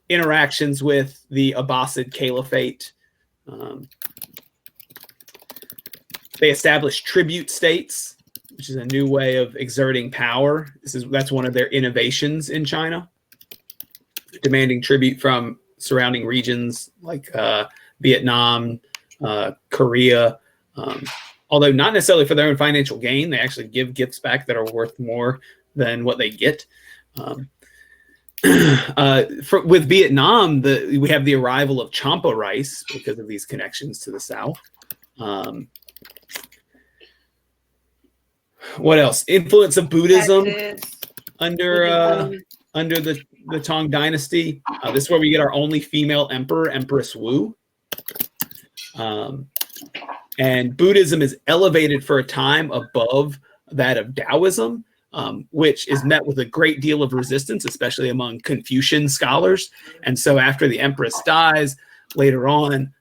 Interactions with the Abbasid Caliphate. They established tribute states, which is a new way of exerting power. That's one of their innovations in China, demanding tribute from surrounding regions like Vietnam, Korea. Although not necessarily for their own financial gain, they actually give gifts back that are worth more than what they get. With Vietnam, we have the arrival of champa rice because of these connections to the south. What else? Influence of Buddhism under the Tang Dynasty. This is where we get our only female emperor, Empress Wu. And Buddhism is elevated for a time above that of Taoism, which is met with a great deal of resistance, especially among Confucian scholars. And so after the empress dies, later on,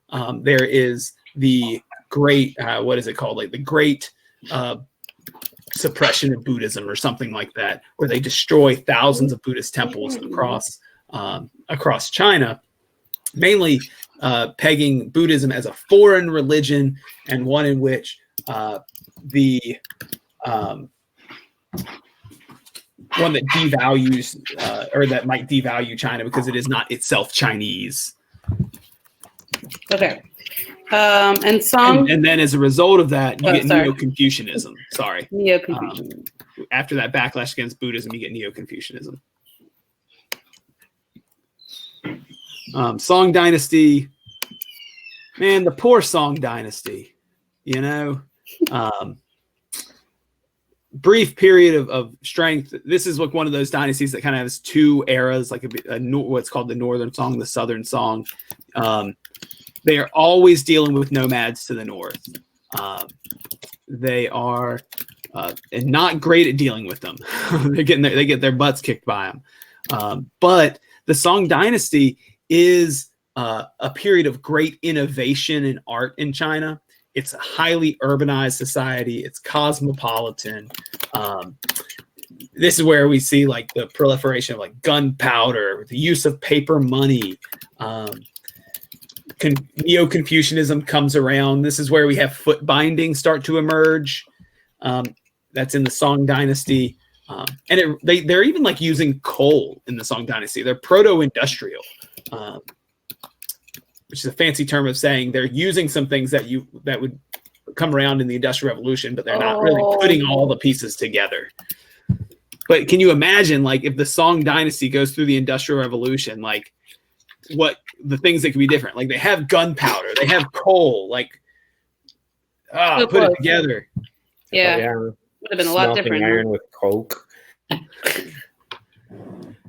there is the great, what is it called? Like the great suppression of Buddhism or something like that, where they destroy thousands of Buddhist temples across China, mainly pegging Buddhism as a foreign religion and one in which the one that devalues or that might devalue China because it is not itself Chinese. Okay. And Song. And then as a result of that, you get Neo-Confucianism. Sorry. Neo-Confucianism. After that backlash against Buddhism, you get Neo-Confucianism. Song Dynasty. Man, the poor Song Dynasty. Brief period of strength. This is like one of those dynasties that kind of has two eras, like what's called the Northern Song, the Southern Song. They are always dealing with nomads to the north. They are not great at dealing with them. They get their butts kicked by them. But the Song Dynasty is a period of great innovation in art in China. It's a highly urbanized society. It's cosmopolitan. This is where we see like the proliferation of like gunpowder, the use of paper money. Neo-Confucianism comes around. This is where we have foot binding start to emerge. That's in the Song Dynasty. And they're even like using coal in the Song Dynasty. They're proto-industrial, which is a fancy term of saying they're using some things that would come around in the Industrial Revolution, but they're not really putting all the pieces together. But can you imagine, like, if the Song Dynasty goes through the Industrial Revolution, like, what the things that could be different? Like, they have gunpowder, they have coal, like, put it together. Yeah. Would have been a lot different. Iron with coke.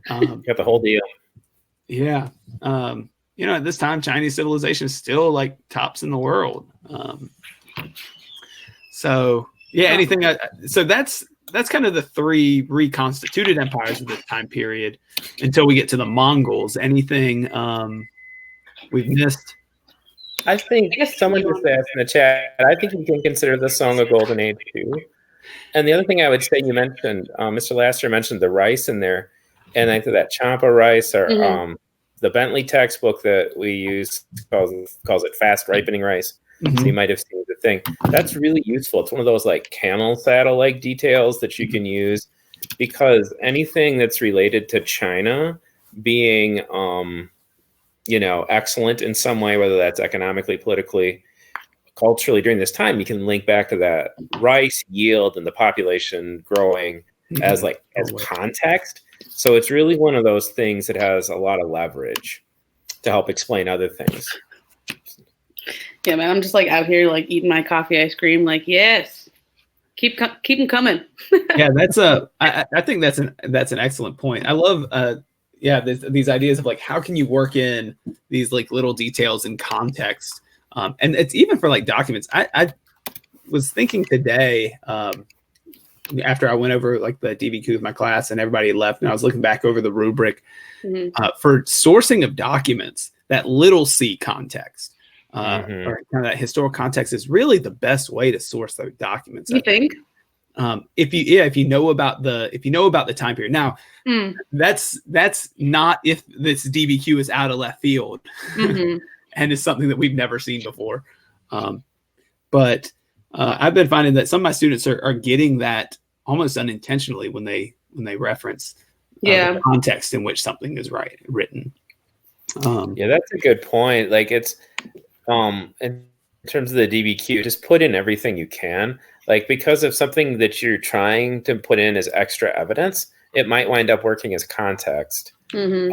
Got the whole deal. Yeah. At this time, Chinese civilization is still like tops in the world. So that's kind of the three reconstituted empires of this time period until we get to the Mongols. Anything we've missed? I think someone just asked in the chat, I think you can consider the Song a golden age too. And the other thing I would say, you mentioned, Mr. Laster mentioned the rice in there, and I think that Champa rice or the Bentley textbook that we use calls it fast ripening rice. So you might have seen the thing. That's really useful. It's one of those like camel saddle like details that you can use, because anything that's related to China being excellent in some way, whether that's economically, politically, culturally, during this time, you can link back to that rice yield and the population growing as context. So it's really one of those things that has a lot of leverage to help explain other things. Yeah, man, I'm just like out here like eating my coffee ice cream. Like, yes, keep them coming. Yeah, I think that's an excellent point. I love these ideas of like, how can you work in these like little details in context, and it's even for like documents. I was thinking today, after I went over like the DBQ with my class and everybody left, and I was looking back over the rubric for sourcing of documents, that little c context. Or kind of that historical context is really the best way to source those documents. You think? If you know about the time period. Now, that's not if this DBQ is out of left field and is something that we've never seen before. But I've been finding that some of my students are getting that almost unintentionally when they reference the context in which something is written. That's a good point. Like, it's in terms of the DBQ, just put in everything you can. Like, because of something that you're trying to put in as extra evidence, it might wind up working as context for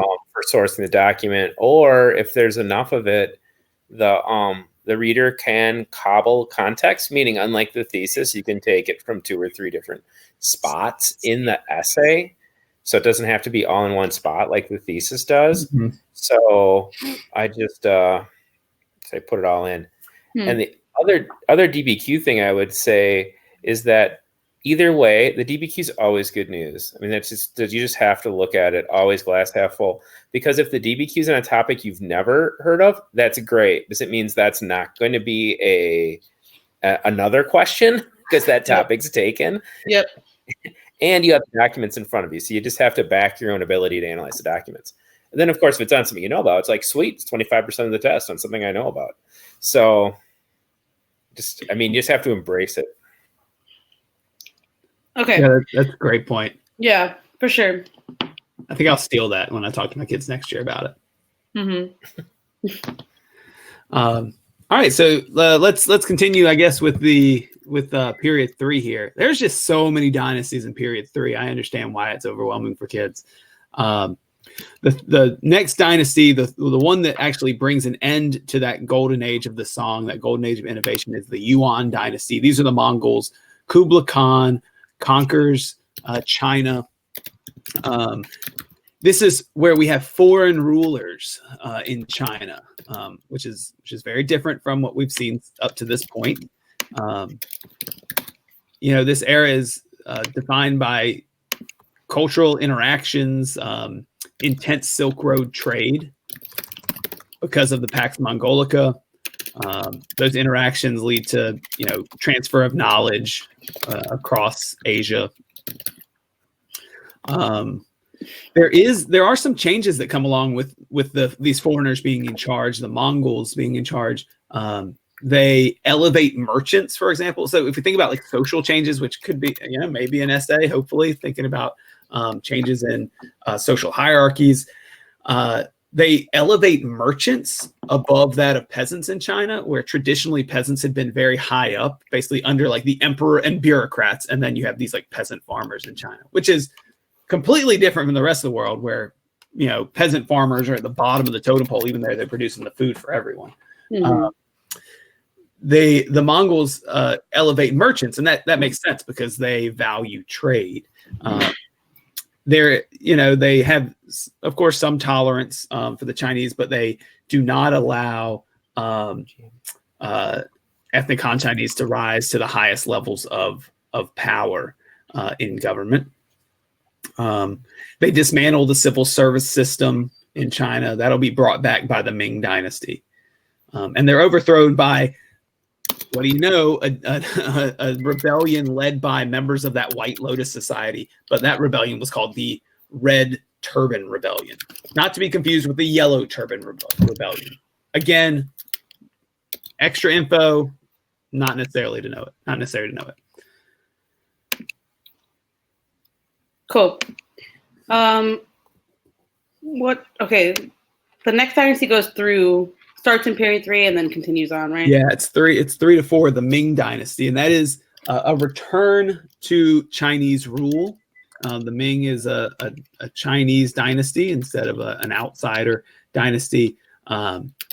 sourcing the document. Or if there's enough of it, the reader can cobble context, meaning unlike the thesis, you can take it from 2 or 3 different spots in the essay. So it doesn't have to be all in one spot like the thesis does. So I just say put it all in. And the other DBQ thing I would say is that either way, the DBQ is always good news. I mean, you just have to look at it always glass half full, because if the DBQ is on a topic you've never heard of, that's great, because it means that's not going to be another question because that topic's taken. Yep. And you have the documents in front of you, so you just have to back your own ability to analyze the documents. And then, of course, if it's on something you know about, it's like, sweet, it's 25% of the test on something I know about. So you just have to embrace it. Okay. Yeah, that's a great point. Yeah, for sure. I think I'll steal that when I talk to my kids next year about it. All right, so let's continue, I guess, with period 3 here. There's just so many dynasties in period 3. I understand why it's overwhelming for kids. The next dynasty, the one that actually brings an end to that golden age of the song, that golden age of innovation, is the Yuan dynasty. These are the Mongols. Kublai Khan conquers China. This is where we have foreign rulers in China, which is very different from what we've seen up to this point. This era is defined by cultural interactions, intense Silk Road trade because of the Pax Mongolica. Those interactions lead to, transfer of knowledge across Asia. There are some changes that come along with these foreigners being in charge, the Mongols being in charge. They elevate merchants, for example. So if you think about like social changes, which could be, maybe an essay, hopefully thinking about changes in social hierarchies, they elevate merchants above that of peasants in China, where traditionally peasants had been very high up, basically under like the emperor and bureaucrats. And then you have these like peasant farmers in China, which is completely different from the rest of the world, where, peasant farmers are at the bottom of the totem pole, even though they're producing the food for everyone. Mhm. The Mongols elevate merchants, and that makes sense because they value trade. They have, of course, some tolerance for the Chinese, but they do not allow ethnic Han Chinese to rise to the highest levels of power in government. They dismantle the civil service system in China. That'll be brought back by the Ming Dynasty. And they're overthrown by, what do you know, a rebellion led by members of that White Lotus Society. But that rebellion was called the Red Turban Rebellion, not to be confused with the Yellow Turban Rebellion. Again, extra info, not necessary to know it. Cool. Okay. The next dynasty starts in period 3 and then continues on, right? Yeah, it's 3 to 4, the Ming Dynasty, and that is a return to Chinese rule. The Ming is a Chinese dynasty instead of an outsider dynasty.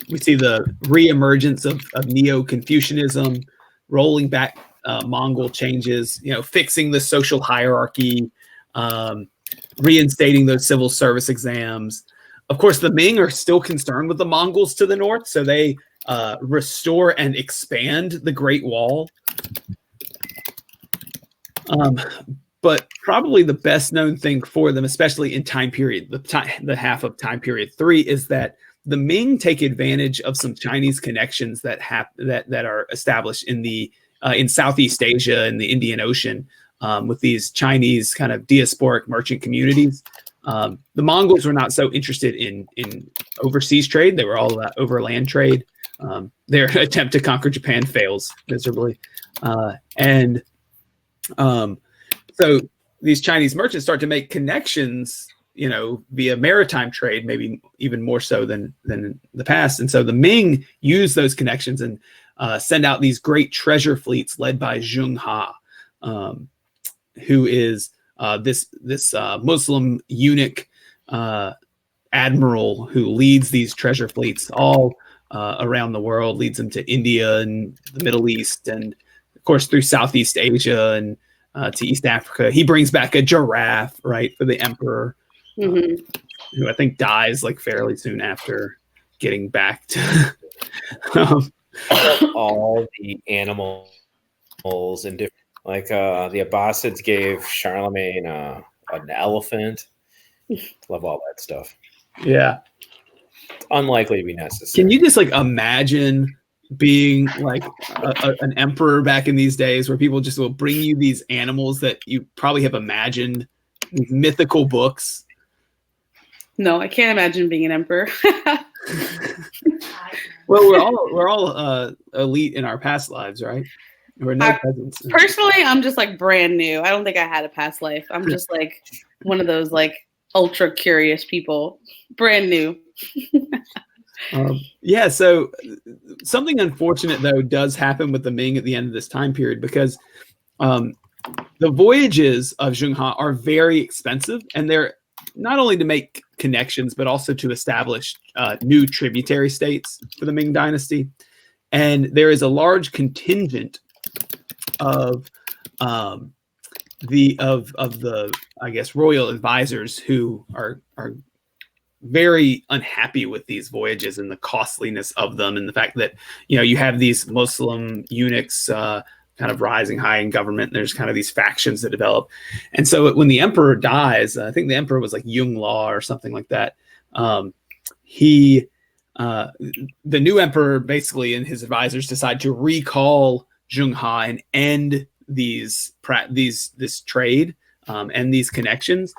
We see the reemergence of Neo-Confucianism, rolling back Mongol changes, fixing the social hierarchy, reinstating those civil service exams. Of course, the Ming are still concerned with the Mongols to the north, so they restore and expand the Great Wall. But probably the best known thing for them, especially in time period, the half of time period 3, is that the Ming take advantage of some Chinese connections that are established in Southeast Asia and the Indian Ocean with these Chinese kind of diasporic merchant communities. The Mongols were not so interested in overseas trade. They were all about overland trade. Their attempt to conquer Japan fails miserably. So these Chinese merchants start to make connections, via maritime trade, maybe even more so than in the past. And so the Ming use those connections and send out these great treasure fleets led by Zheng Ha, who is this Muslim eunuch admiral who leads these treasure fleets all around the world, leads them to India and the Middle East, and of course through Southeast Asia and to East Africa. He brings back a giraffe, right, for the emperor, who I think dies like fairly soon after getting back to all the animals and different, like the Abbasids gave Charlemagne an elephant. Love all that stuff. Yeah. It's unlikely to be necessary. Can you just like imagine being like an emperor back in these days, where people just will bring you these animals that you probably have imagined, these mythical books? No, I can't imagine being an emperor. Well, we're all elite in our past lives, right? We're no peasants. Personally, I'm just like brand new. I don't think I had a past life. I'm just like one of those like ultra curious people, brand new. Yeah, so something unfortunate though does happen with the Ming at the end of this time period, because the voyages of Zheng Ha are very expensive, and they're not only to make connections but also to establish new tributary states for the Ming Dynasty. And there is a large contingent of the I guess royal advisors who are very unhappy with these voyages and the costliness of them, and the fact that you have these Muslim eunuchs kind of rising high in government. There's kind of these factions that develop. And so when the emperor dies, I think the emperor was like Yung Law or something like that. The new emperor basically and his advisors decide to recall Zheng Ha and end this trade and these connections,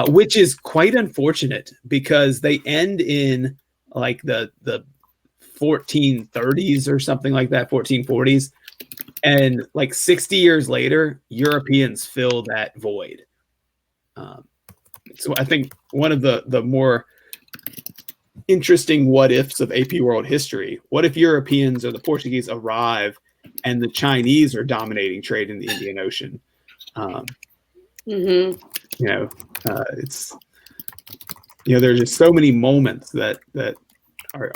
which is quite unfortunate because they end in like the 1430s or something like that, 1440s. And like 60 years later, Europeans fill that void. So I think one of the more interesting what ifs of AP World History, what if Europeans or the Portuguese arrive and the Chinese are dominating trade in the Indian Ocean? It's, there's just so many moments that are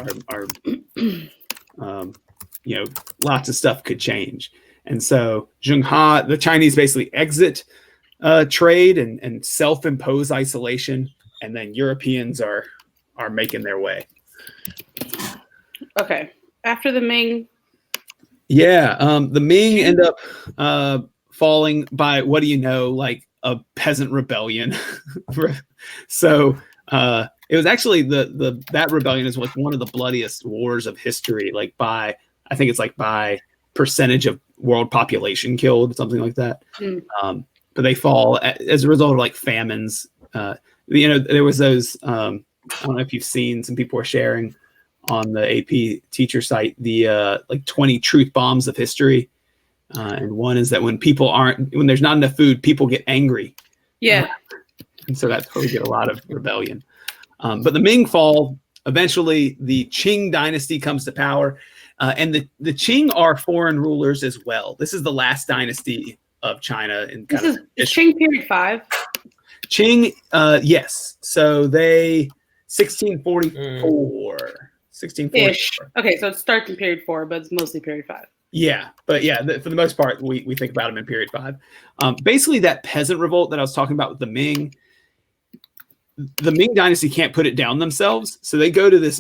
lots of stuff could change. And so Zheng Ha, the Chinese basically exit trade and self-impose isolation, and then Europeans are making their way. Okay. After the Ming. Yeah, the Ming end up falling by, what do you know, like a peasant rebellion. So it was actually that rebellion is like one of the bloodiest wars of history, like by percentage of world population killed, something like that. But they fall as a result of like famines. There was those, I don't know if you've seen, some people were sharing on the AP teacher site, the like 20 truth bombs of history. And one is that when there's not enough food, people get angry. Yeah. And so that's where we get a lot of rebellion. But the Ming fall, eventually the Qing dynasty comes to power. And the Qing are foreign rulers as well. This is the last dynasty of China. Is Qing period 5? Qing, yes. So they 1644. Ish. Okay, so it starts in period 4, but it's mostly period 5. Yeah, but yeah, for the most part, we think about them in period 5. Basically, that peasant revolt that I was talking about with the Ming dynasty can't put it down themselves, so they go to this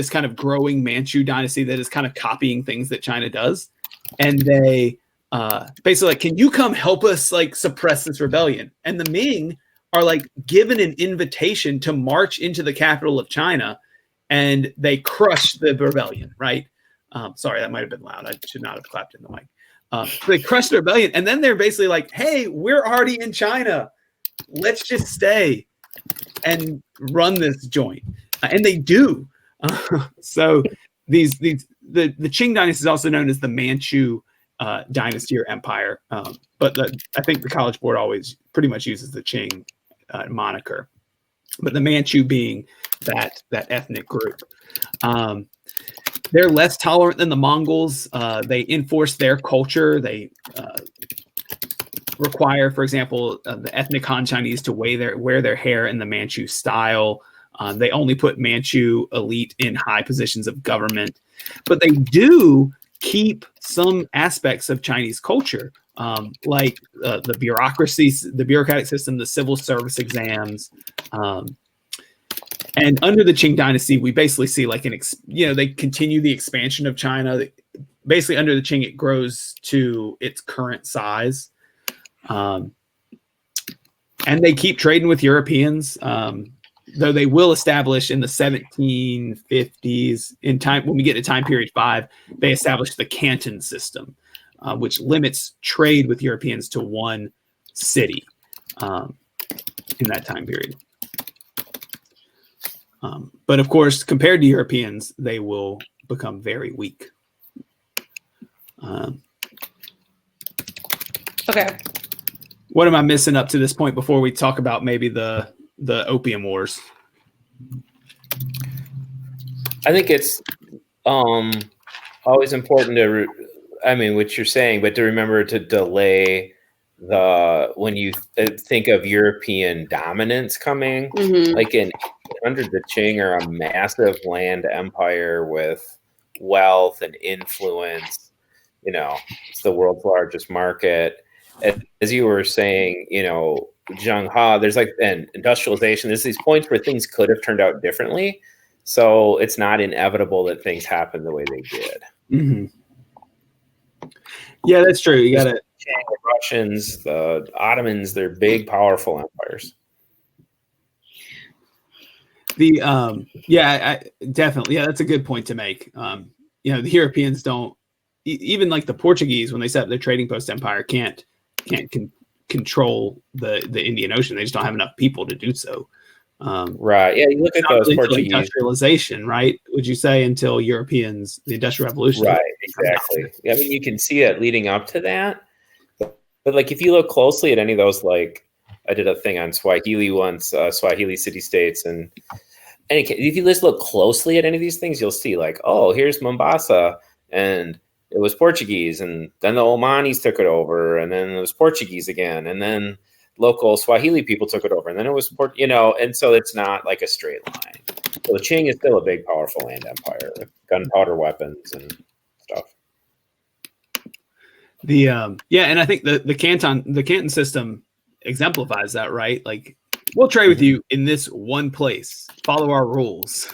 kind of growing Manchu dynasty that is kind of copying things that China does, and they basically like, can you come help us like suppress this rebellion? And the Ming are like given an invitation to march into the capital of China, and they crush the rebellion, right? Sorry, that might have been loud. I should not have clapped in the mic. They crush the rebellion, and then they're basically like, hey, we're already in China. Let's just stay and run this joint. And they do. So the Qing dynasty is also known as the Manchu dynasty or empire. But I think the College Board always pretty much uses the Qing moniker. But the Manchu being that ethnic group. They're less tolerant than the Mongols. They enforce their culture. They require, for example, the ethnic Han Chinese to wear their hair in the Manchu style. They only put Manchu elite in high positions of government. But they do keep some aspects of Chinese culture, like the bureaucracy, the bureaucratic system, the civil service exams. And under the Qing dynasty, we basically see like they continue the expansion of China. Basically, under the Qing, it grows to its current size. And they keep trading with Europeans, though they will establish in the 1750s, when we get to time period 5, they establish the Canton system, which limits trade with Europeans to one city in that time period. But of course, compared to Europeans, they will become very weak. Okay. What am I missing up to this point before we talk about maybe the Opium Wars? I think it's always important what you're saying, but to remember to delay when you think of European dominance coming, like under the Qing are a massive land empire with wealth and influence. It's the world's largest market. As you were saying, Zheng Ha, there's like an industrialization. There's these points where things could have turned out differently. So it's not inevitable that things happen the way they did. Mm-hmm. Yeah, that's true. You gotta. The Russians, the Ottomans, they're big, powerful empires. Definitely, that's a good point to make. The Europeans don't even like the Portuguese when they set up their trading post empire can't control the Indian Ocean. They just don't have enough people to do so. Right. Yeah. You look at those Portuguese industrialization, right? Would you say until Europeans, the Industrial Revolution? Right. Exactly. Yeah, I mean, you can see it leading up to that, but like if you look closely at any of those, like I did a thing on Swahili once, Swahili city states, and if you just look closely at any of these things, you'll see like, oh, here's Mombasa, and it was Portuguese, and then the Omanis took it over, and then it was Portuguese again, and then local Swahili people took it over, and then it was and so it's not like a straight line. So the Qing is still a big, powerful land empire with gunpowder weapons and stuff. And I think the Canton system exemplifies that, right? Like, we'll trade with you in this one place. Follow our rules.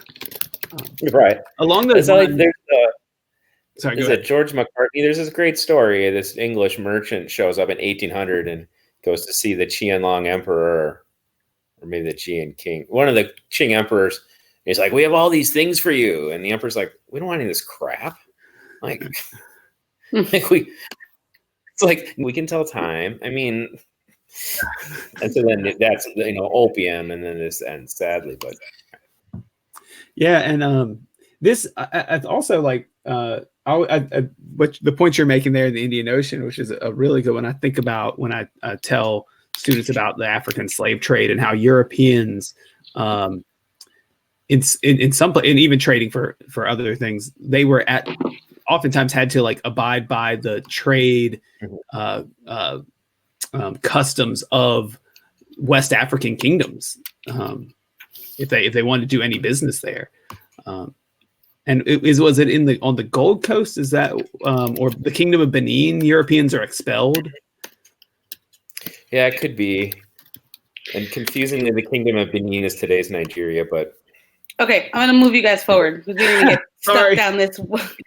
Right. Along those lines, there's a George McCartney. There's this great story. This English merchant shows up in 1800 and goes to see the Qianlong emperor, or maybe the Qian king, one of the Qing emperors. He's like, we have all these things for you. And the emperor's like, we don't want any of this crap. Like, it's like, we can tell time. I mean, and so then that's, opium, and then this ends sadly, but. Yeah. And this, I also like, but the point you're making there in the Indian Ocean, which is a really good one. I think about when I tell students about the African slave trade and how Europeans, in some, and even trading for other things, they were oftentimes had to like abide by the trade customs of West African kingdoms if they wanted to do any business there. And was it on the Gold Coast? Is that or the Kingdom of Benin? Europeans are expelled. Yeah, it could be. And confusingly, the Kingdom of Benin is today's Nigeria, but. Okay, I'm gonna move you guys forward because we're gonna get stuck down this.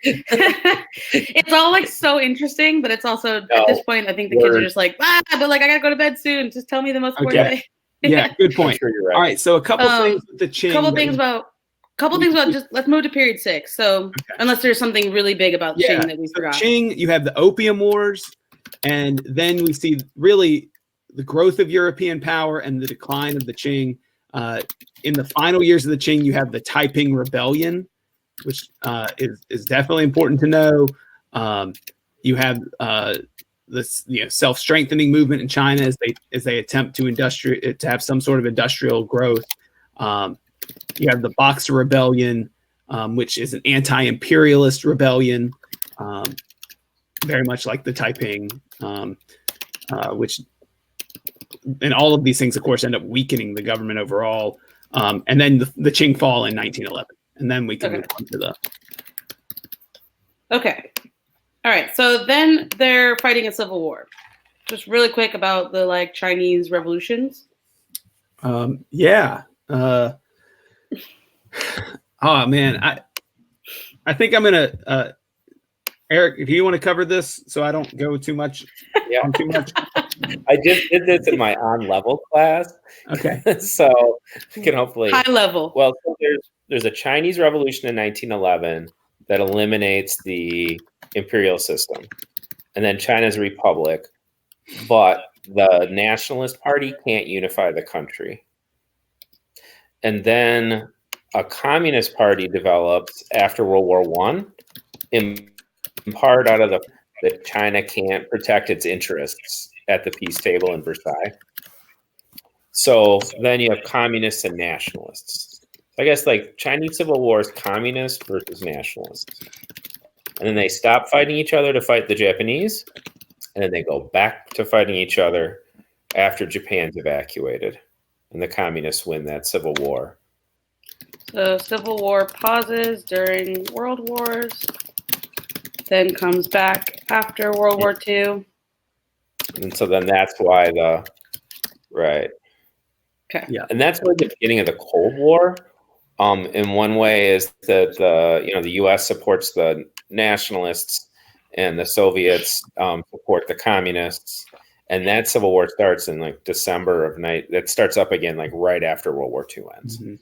It's all like so interesting, but it's also at this point I think the kids are just like, but like I gotta go to bed soon. Just tell me the most important thing. Yeah, good point. Sure, you're right. All right, so a couple things with the Qing. Couple things about just let's move to period 6. So unless there's something really big about Qing that we forgot. Qing, you have the Opium Wars, and then we see really the growth of European power and the decline of the Qing. In the final years of the Qing, you have the Taiping Rebellion, which is definitely important to know. You have this self-strengthening movement in China as they attempt to have some sort of industrial growth. You have the Boxer Rebellion, which is an anti-imperialist rebellion, very much like the Taiping, which. And all of these things, of course, end up weakening the government overall. And then the Qing fall in 1911. And then we can move on to the... Okay. All right. So then they're fighting a civil war. Just really quick about the Chinese revolutions. Yeah. Oh, man. I think I'm going to... Eric, if you want to cover this so I don't go too much. Yeah. Too much. I just did this in my on-level class. Okay. So we can hopefully high level. Well, so there's a Chinese revolution in 1911 that eliminates the imperial system. And then China's a republic, but the Nationalist Party can't unify the country. And then a Communist Party develops after World War I, in part out of that China can't protect its interests at the peace table in Versailles. So then you have communists and nationalists. I guess Chinese Civil War is communist versus nationalists. And then they stop fighting each other to fight the Japanese. And then they go back to fighting each other after Japan's evacuated. And the communists win that civil war. The Civil War pauses during World Wars, then comes back after World War II. And so then that's why right. Okay. Yeah. And that's really the beginning of the Cold War. In one way is that the U.S. supports the nationalists, and the Soviets support the communists. And that civil war starts in like December of that starts up again like right after World War II ends. Mhm.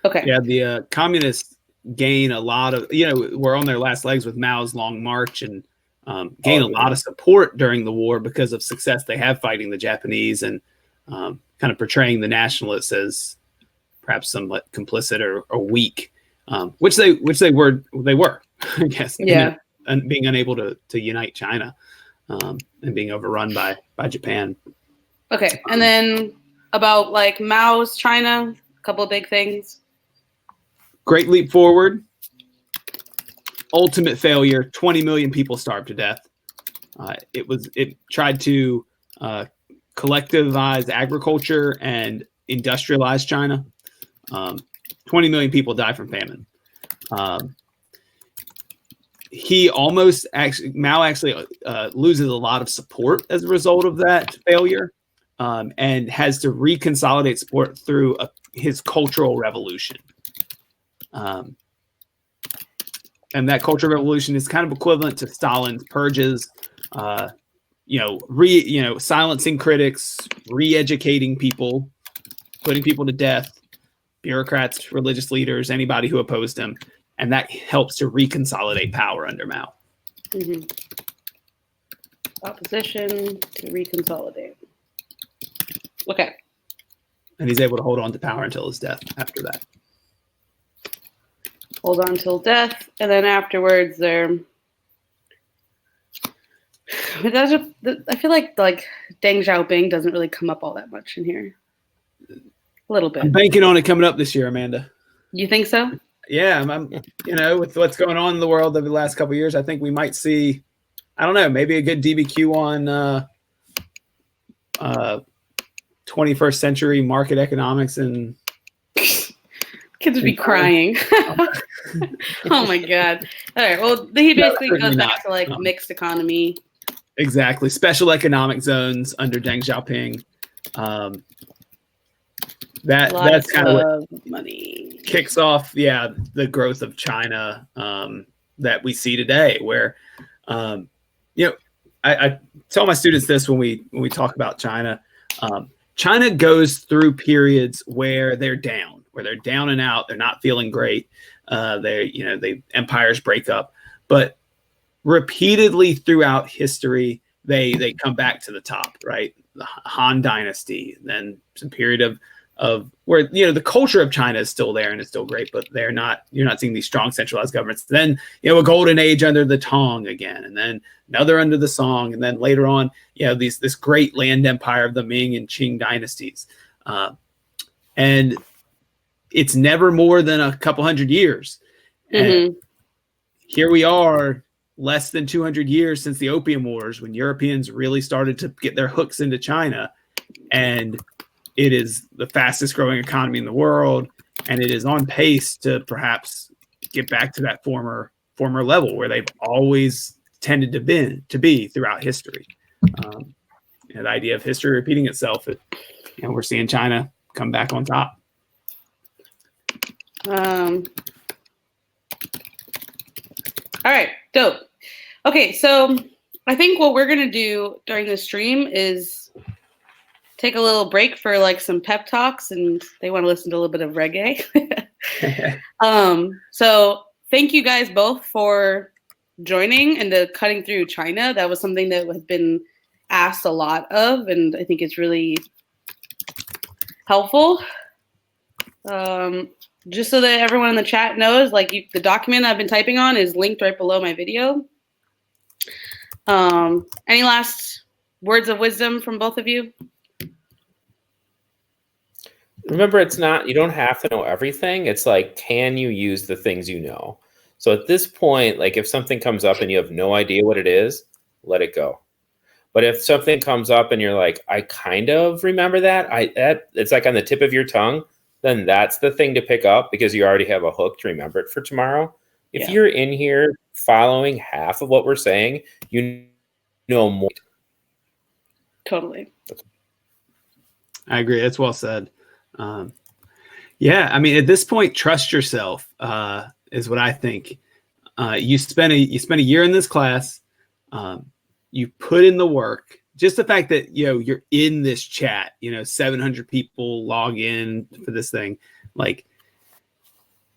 Okay. Yeah, the communists gain a lot of, we're on their last legs with Mao's Long March, and gain a lot of support during the war because of success they have fighting the Japanese, and kind of portraying the nationalists as perhaps somewhat complicit or weak, which they were, I guess. Yeah. And being unable to unite China, and being overrun by Japan. Okay. And then about like Mao's China, a couple of big things. Great leap forward. Ultimate failure. 20 million people starved to death. It tried to collectivize agriculture and industrialize China. 20 million people died from famine. Mao actually loses a lot of support as a result of that failure, and has to reconsolidate support through his cultural revolution. And that cultural revolution is kind of equivalent to Stalin's purges, silencing critics, re-educating people, putting people to death, bureaucrats, religious leaders, anybody who opposed him. And that helps to reconsolidate power under Mao. Mm-hmm. Opposition to reconsolidate. Okay. And he's able to hold on to power until his death after that. Hold on till death, and then afterwards there. I feel like Deng Xiaoping doesn't really come up all that much in here. A little bit. I'm banking on it coming up this year, Amanda. You think so? Yeah, I'm with what's going on in the world over the last couple of years, I think we might see, I don't know, maybe a good DBQ on 21st century market economics and. Kids would be crying. Oh my god! All right. Well, he basically goes back to mixed economy. Exactly. Special economic zones under Deng Xiaoping. That's kind of what money kicks off, the growth of China that we see today. Where, I tell my students this when we talk about China. China goes through periods where they're down and out. They're not feeling great. Empires break up, but repeatedly throughout history, they come back to the top, right? The Han Dynasty, then some period of where, the culture of China is still there and it's still great, but you're not seeing these strong centralized governments. Then, a golden age under the Tang again, and then another under the Song. And then later on, this great land empire of the Ming and Qing dynasties. And it's never more than a couple hundred years. Mm-hmm. And here we are, less than 200 years since the Opium Wars, when Europeans really started to get their hooks into China. And it is the fastest growing economy in the world. And it is on pace to perhaps get back to that former level where they've always tended to be throughout history. The idea of history repeating itself, we're seeing China come back on top. All right, dope. Okay, so I think what we're gonna do during the stream is take a little break for some pep talks, and they want to listen to a little bit of reggae. So thank you guys both for joining and the cutting through China. That was something that has been asked a lot of, and I think it's really helpful. Just so that everyone in the chat knows, the document I've been typing on is linked right below my video. Any last words of wisdom from both of you? Remember, you don't have to know everything. It's can you use the things you know? So at this point, if something comes up and you have no idea what it is, let it go. But if something comes up and you're I kind of remember that, it's on the tip of your tongue, then that's the thing to pick up because you already have a hook to remember it for tomorrow. If you're in here following half of what we're saying, you know more. Totally. I agree. That's well said. At this point, trust yourself is what I think. You spent a year in this class. You put in the work. Just the fact that, you're in this chat, 700 people log in for this thing, like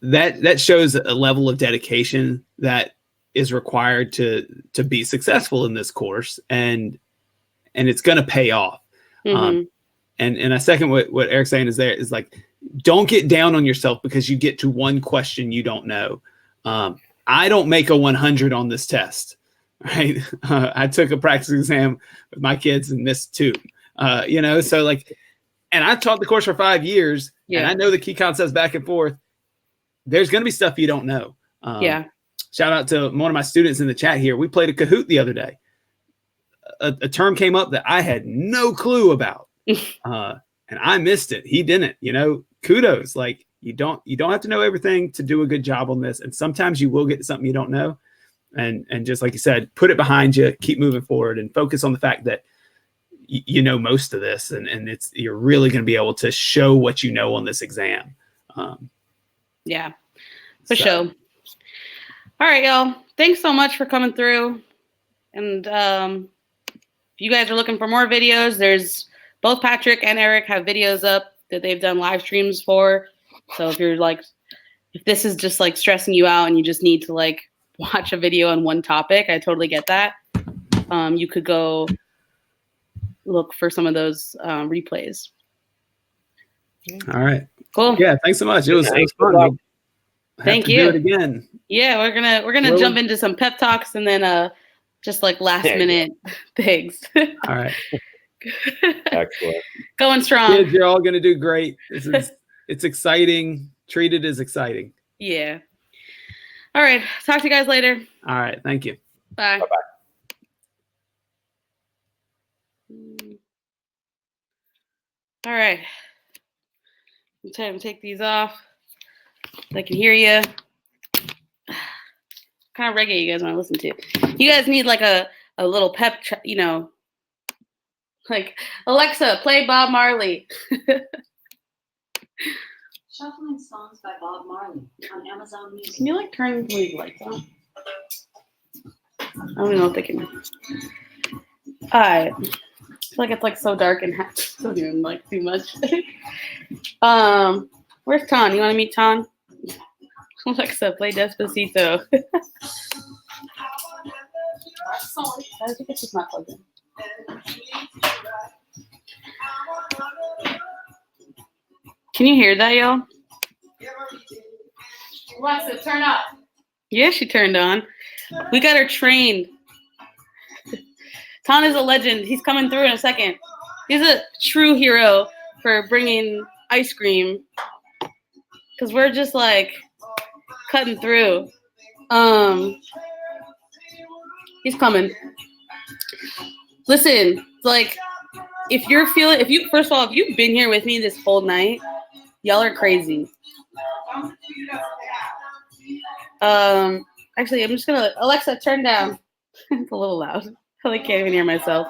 that shows a level of dedication that is required to be successful in this course, and it's going to pay off. Mm-hmm. And I second what Eric's saying is like, don't get down on yourself because you get to one question you don't know. I don't make a 100 on this test. Right. I took a practice exam with my kids and missed 2, so like, and I've taught the course for 5 years and I know the key concepts back and forth. There's going to be stuff you don't know. Shout out to one of my students in the chat here. We played a Kahoot the other day. A term came up that I had no clue about. And I missed it. He didn't, kudos. Like you don't have to know everything to do a good job on this. And sometimes you will get to something you don't know. And just like you said, put it behind you, keep moving forward, and focus on the fact that you know most of this, and you're really going to be able to show what you know on this exam. For sure. All right, y'all. Thanks so much for coming through. And if you guys are looking for more videos, there's both Patrick and Eric have videos up that they've done live streams for. So if you're like, if this is just like stressing you out and you just need to like watch a video on one topic, I totally get that. You could go look for some of those replays. All right. Cool. Yeah. Thanks so much. It was fun. Thank you. Do it again. Yeah, we're gonna jump into some pep talks and then just like last minute things. All right. Excellent. Going strong. Kids, you're all gonna do great. It's exciting. Treat it as exciting. Yeah. All right. Talk to you guys later. All right. Thank you. Bye. Bye-bye. All right. I'm trying to take these off so I can hear you. What kind of reggae you guys want to listen to? You guys need like a little pep, like Alexa, play Bob Marley. Shuffling songs by Bob Marley on Amazon Music. Can you like turn these lights on? I don't know if they can. All right. I feel like it's like so dark and don't even like too much. Where's Ton? You want to meet Ton? Alexa, play Despacito. I think it's just not plugged in. Can you hear that, y'all? Alexa, turn up. Yeah, she turned on. We got her trained. Ton is a legend. He's coming through in a second. He's a true hero for bringing ice cream. Because we're just like cutting through. He's coming. Listen, like if first of all, if you've been here with me this whole night, y'all are crazy. Actually, I'm just gonna Alexa, turn down. It's a little loud. I like can't even hear myself.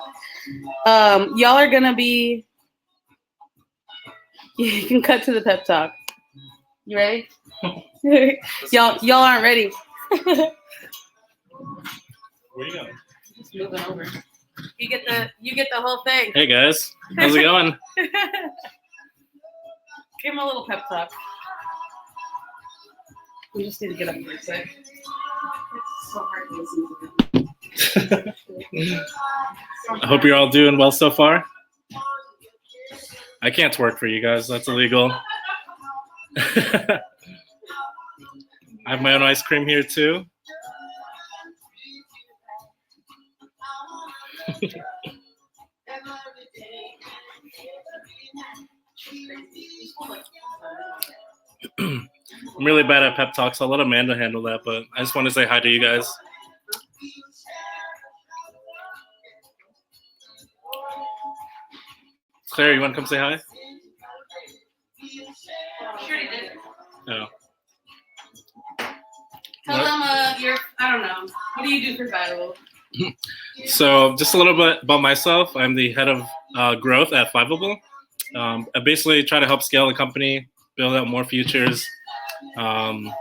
Y'all are gonna be. You can cut to the pep talk. You ready? y'all aren't ready. Where you going? Just moving over. You get the whole thing. Hey guys, how's it going? Give him a little pep talk. We just need to get up for a sec. It's so hard to listen to them. I hope you're all doing well so far. I can't twerk for you guys. That's illegal. I have my own ice cream here too. I'm really bad at pep talks. I'll let Amanda handle that, but I just want to say hi to you guys. Claire, you want to come say hi? Sure you did. No. Tell them I don't know. What do you do for Fiveable? So just a little bit about myself. I'm the head of growth at Fiveable. I basically try to help scale the company, build out more features. I'm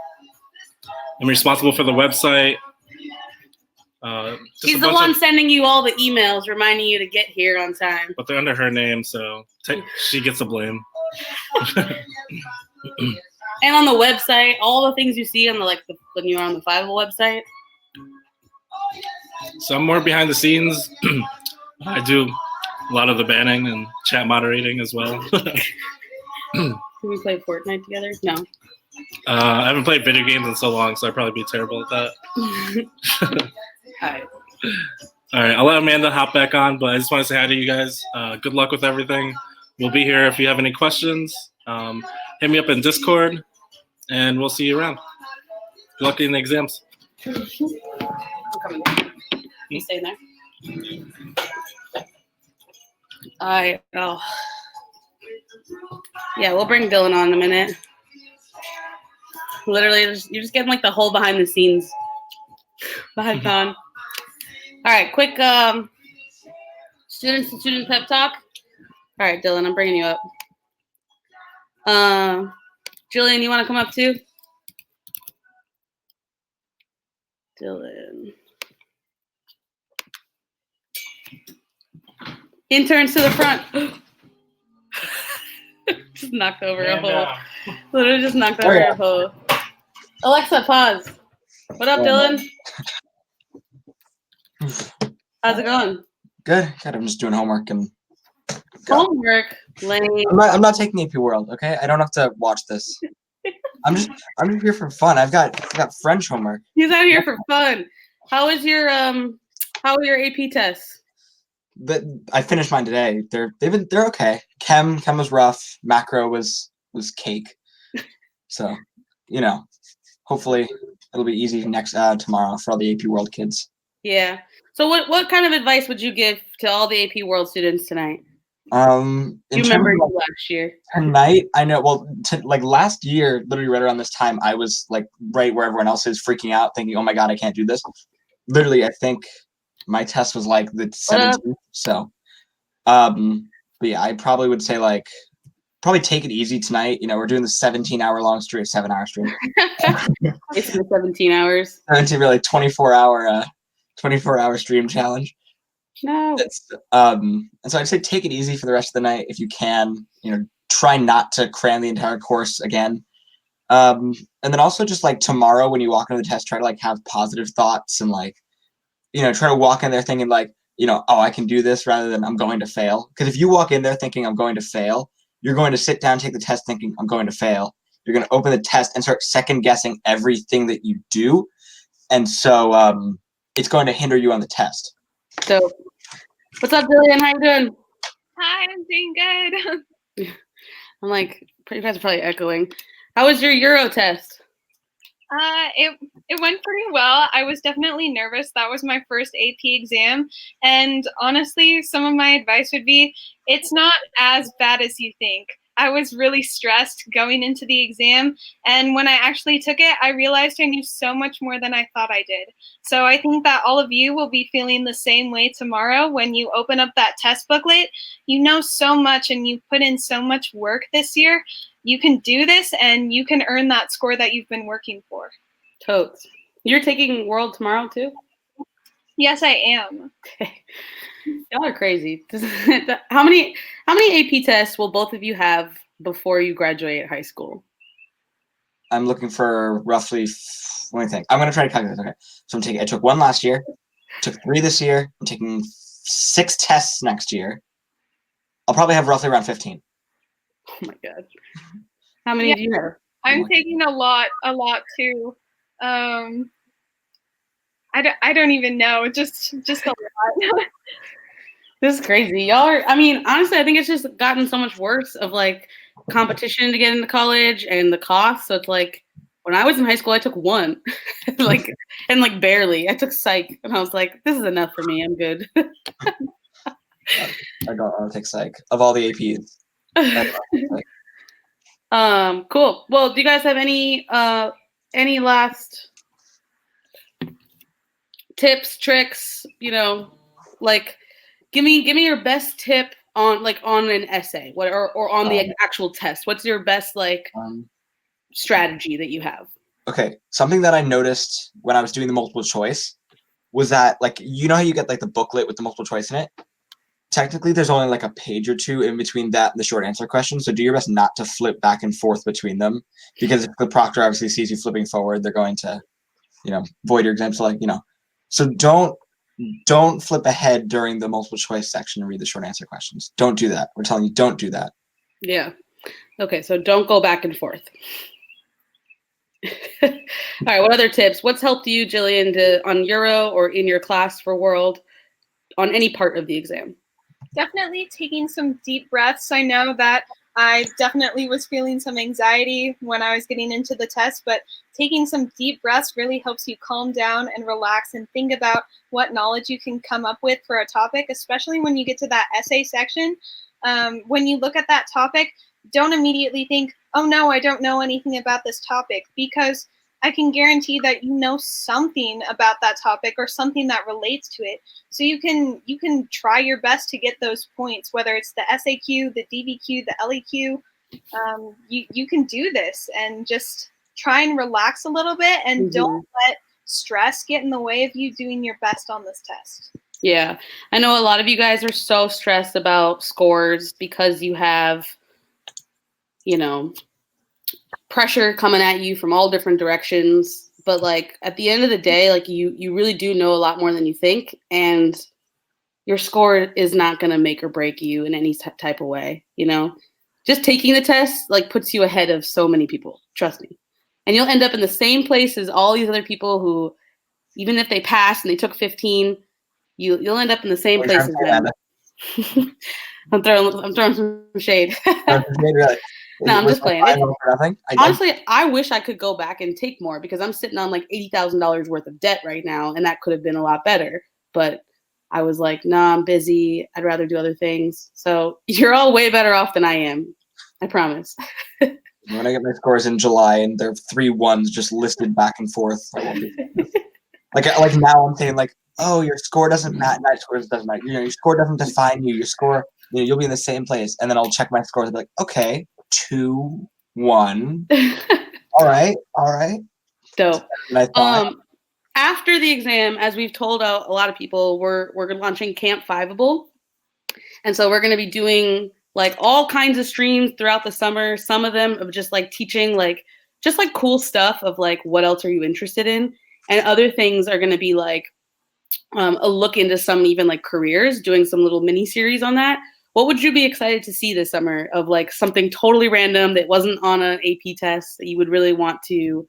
responsible for the website. Just She's a the bunch one of- sending you all the emails reminding you to get here on time. but they're under her name, so she gets the blame. And on the website, all the things you see on when you're on the Fiveable website. So I'm more behind the scenes. I do a lot of the banning and chat moderating as well. Can we play Fortnite together? No. I haven't played video games in so long, so I'd probably be terrible at that. Alright. All right, I'll let Amanda hop back on, but I just want to say hi to you guys. Good luck with everything. We'll be here if you have any questions. Hit me up in Discord, and we'll see you around. Good luck in the exams. I'm coming. You staying there? Yeah, we'll bring Dylan on in a minute. Literally, you're just getting like the whole behind the scenes vibes on. All right, quick student to student pep talk. All right, Dylan, I'm bringing you up. Jillian, you want to come up too? Dylan. Interns to the front. Just knocked over a hole. Literally just knocked over a hole. Alexa, pause. What up, Dylan? How's it going? Good. I'm just doing homework and Homework. Lame. I'm not taking AP World, okay? I don't have to watch this. I'm just here for fun. I've got French homework. He's out here for fun. How was your AP tests? But I finished mine today. They're okay. Chem was rough. Macro was cake. So, hopefully it'll be easy next tomorrow for all the AP World kids. Yeah. So what kind of advice would you give to all the AP World students tonight? You remember last year? Tonight, I know. Well, last year, literally right around this time, I was like right where everyone else is, freaking out, thinking, "Oh my god, I can't do this." Literally, I think my test was like the 17th. So, but yeah, I probably would say probably take it easy tonight. We're doing the 17-hour-long stream, 7-hour stream. It's the 17 hours. 17, really 24-hour stream challenge. No. And so I'd say take it easy for the rest of the night if you can. Try not to cram the entire course again. And then also just tomorrow when you walk into the test, try to have positive thoughts and try to walk in there thinking oh, I can do this rather than I'm going to fail. Because if you walk in there thinking I'm going to fail, you're going to sit down, take the test thinking I'm going to fail. You're going to open the test and start second guessing everything that you do. And so it's going to hinder you on the test. So, what's up, Jillian? How you doing? Hi, I'm doing good. I'm you guys are probably echoing. How was your Euro test? It went pretty well. I was definitely nervous. That was my first AP exam. And honestly, some of my advice would be, it's not as bad as you think. I was really stressed going into the exam. And when I actually took it, I realized I knew so much more than I thought I did. So I think that all of you will be feeling the same way tomorrow when you open up that test booklet. You know so much and you put in so much work this year. You can do this and you can earn that score that you've been working for. Totes. You're taking World tomorrow too? Yes, I am. Okay. Y'all are crazy. How many AP tests will both of you have before you graduate high school? I'm looking for roughly, let me think. I'm going to try to calculate. Okay. So I took 1 last year, took 3 this year. I'm taking 6 tests next year. I'll probably have roughly around 15. Oh my God. How many do you have? I'm taking a lot too. I don't even know. Just a lot. This is crazy. Y'all are, honestly, I think it's just gotten so much worse of competition to get into college and the cost. So it's when I was in high school, I took 1, and barely. I took psych, and I was like, this is enough for me. I'm good. I don't take psych of all the APs. Cool. Well, do you guys have any last tips, tricks? Give me your best tip on an essay, or on the actual test. What's your best strategy that you have? Okay, something that I noticed when I was doing the multiple choice was that like, you know how you get like the booklet with the multiple choice in it? Technically, there's only like a page or two in between that and the short answer question. So do your best not to flip back and forth between them, because if the proctor obviously sees you flipping forward, they're going to, void your exam. So like, so don't flip ahead during the multiple choice section and read the short answer questions. Don't do that. We're telling you, don't do that. Yeah. Okay, so don't go back and forth. All right, what other tips? What's helped you, Jillian, on Euro or in your class for World on any part of the exam? Definitely taking some deep breaths. I know that I definitely was feeling some anxiety when I was getting into the test, but taking some deep breaths really helps you calm down and relax and think about what knowledge you can come up with for a topic, especially when you get to that essay section. When you look at that topic, don't immediately think, oh no, I don't know anything about this topic, because I can guarantee that you know something about that topic or something that relates to it. So you can try your best to get those points, whether it's the SAQ, the DBQ, the LEQ. You can do this and just try and relax a little bit, and don't let stress get in the way of you doing your best on this test. Yeah, I know a lot of you guys are so stressed about scores because you have, pressure coming at you from all different directions. But like at the end of the day, like you really do know a lot more than you think, and your score is not going to make or break you in any type of way. Just taking the test like puts you ahead of so many people. Trust me, and you'll end up in the same place as all these other people who, even if they pass and they took 15, you'll end up in the same place as them. I'm throwing some shade. No, I'm just playing. Honestly, I wish I could go back and take more, because I'm sitting on like $80,000 worth of debt right now, and that could have been a lot better. But I was like, nah, I'm busy. I'd rather do other things. So you're all way better off than I am. I promise. When I get my scores in July and there are 3 1s just listed back and forth, I won't be like now I'm saying like, oh, your score doesn't matter. My score doesn't matter. Your score doesn't define you. Your score, you'll be in the same place. And then I'll check my scores and be like, okay, 2, 1. All right. Dope. After the exam, as we've told a lot of people, we're launching Camp Fiveable. And so we're going to be doing like all kinds of streams throughout the summer. Some of them of just like teaching just cool stuff of like, what else are you interested in? And other things are going to be like a look into some even like careers, doing some little mini series on that. What would you be excited to see this summer of like something totally random that wasn't on an AP test that you would really want to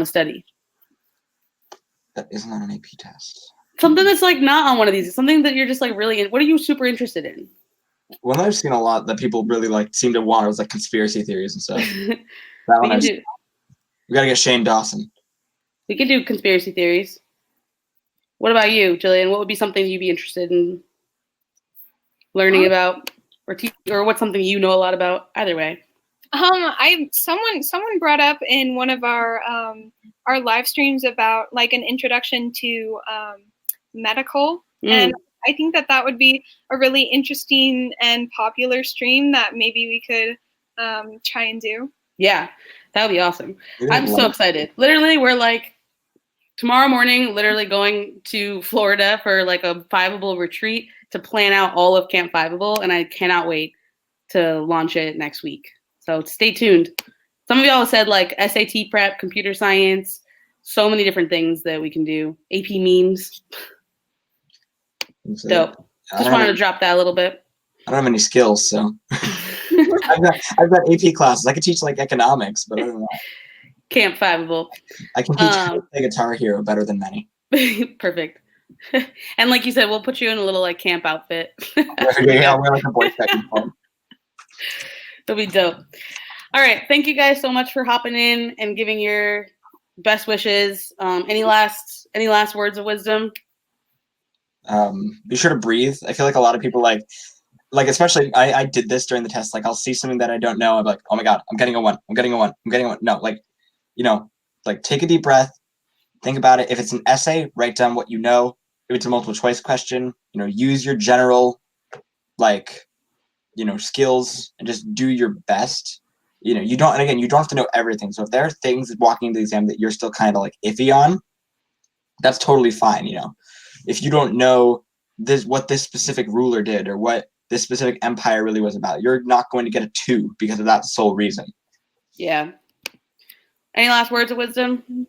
study? That isn't on an AP test. Something that's like not on one of these. Something that you're just like really what are you super interested in? One that I've seen a lot that people really like seem to want was like conspiracy theories and stuff. We gotta get Shane Dawson. We can do conspiracy theories. What about you, Jillian? What would be something you'd be interested in learning about, or what's something you know a lot about? Either way. Someone brought up in one of our live streams about like an introduction to medical, and I think that would be a really interesting and popular stream that maybe we could try and do. Yeah, that would be awesome. I'm so excited. Literally, we're like tomorrow morning, literally going to Florida for like a Fiveable retreat to plan out all of Camp Fiveable, and I cannot wait to launch it next week. So stay tuned. Some of y'all said like SAT prep, computer science, so many different things that we can do. AP memes. Dope. Just wanted to drop that a little bit. I don't have any skills, so I've got AP classes. I could teach like economics, but other than that, Camp Fiveable. I can teach how to play Guitar Hero better than many. Perfect. And like you said, we'll put you in a little like camp outfit. Yeah, I'll wear like a boy uniform. It'll be dope. All right. Thank you guys so much for hopping in and giving your best wishes. Any last words of wisdom? Be sure to breathe. I feel like a lot of people like especially I did this during the test. Like I'll see something that I don't know. I'm like, oh my God, I'm getting a 1. I'm getting a 1. I'm getting a 1. No, like take a deep breath. Think about it. If it's an essay, write down what you know. If it's a multiple choice question, use your general skills and just do your best. You don't have to know everything. So if there are things walking into the exam that you're still kind of like iffy on, that's totally fine. If you don't know what this specific ruler did or what this specific empire really was about, you're not going to get a 2 because of that sole reason. Yeah. Any last words of wisdom?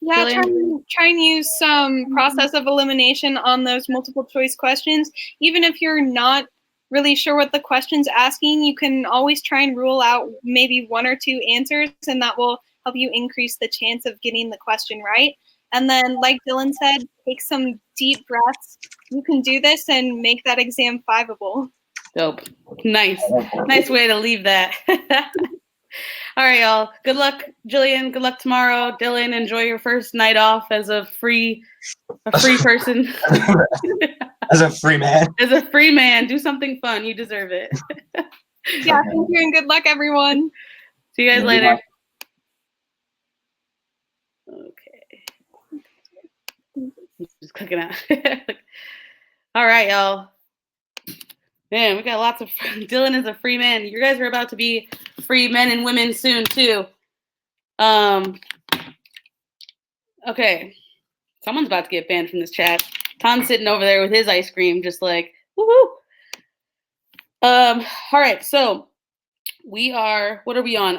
Yeah, Jillian? try and use some process of elimination on those multiple choice questions. Even if you're not really sure what the question's asking, you can always try and rule out maybe 1 or 2 answers, and that will help you increase the chance of getting the question right. And then, like Dylan said, take some deep breaths. You can do this and make that exam Fiveable. Dope. Nice. Nice way to leave that. All right, y'all. Good luck, Jillian. Good luck tomorrow. Dylan, enjoy your first night off as a free person. As a free man. As a free man, do something fun. You deserve it. Yeah, thank you and good luck, everyone. See you guys later. Okay. Just cooking out. All right, y'all. Man, we got lots of Dylan is a free man. You guys are about to be free men and women soon too. Okay. Someone's about to get banned from this chat. Tom's sitting over there with his ice cream, just like, woohoo. All right, so what are we on?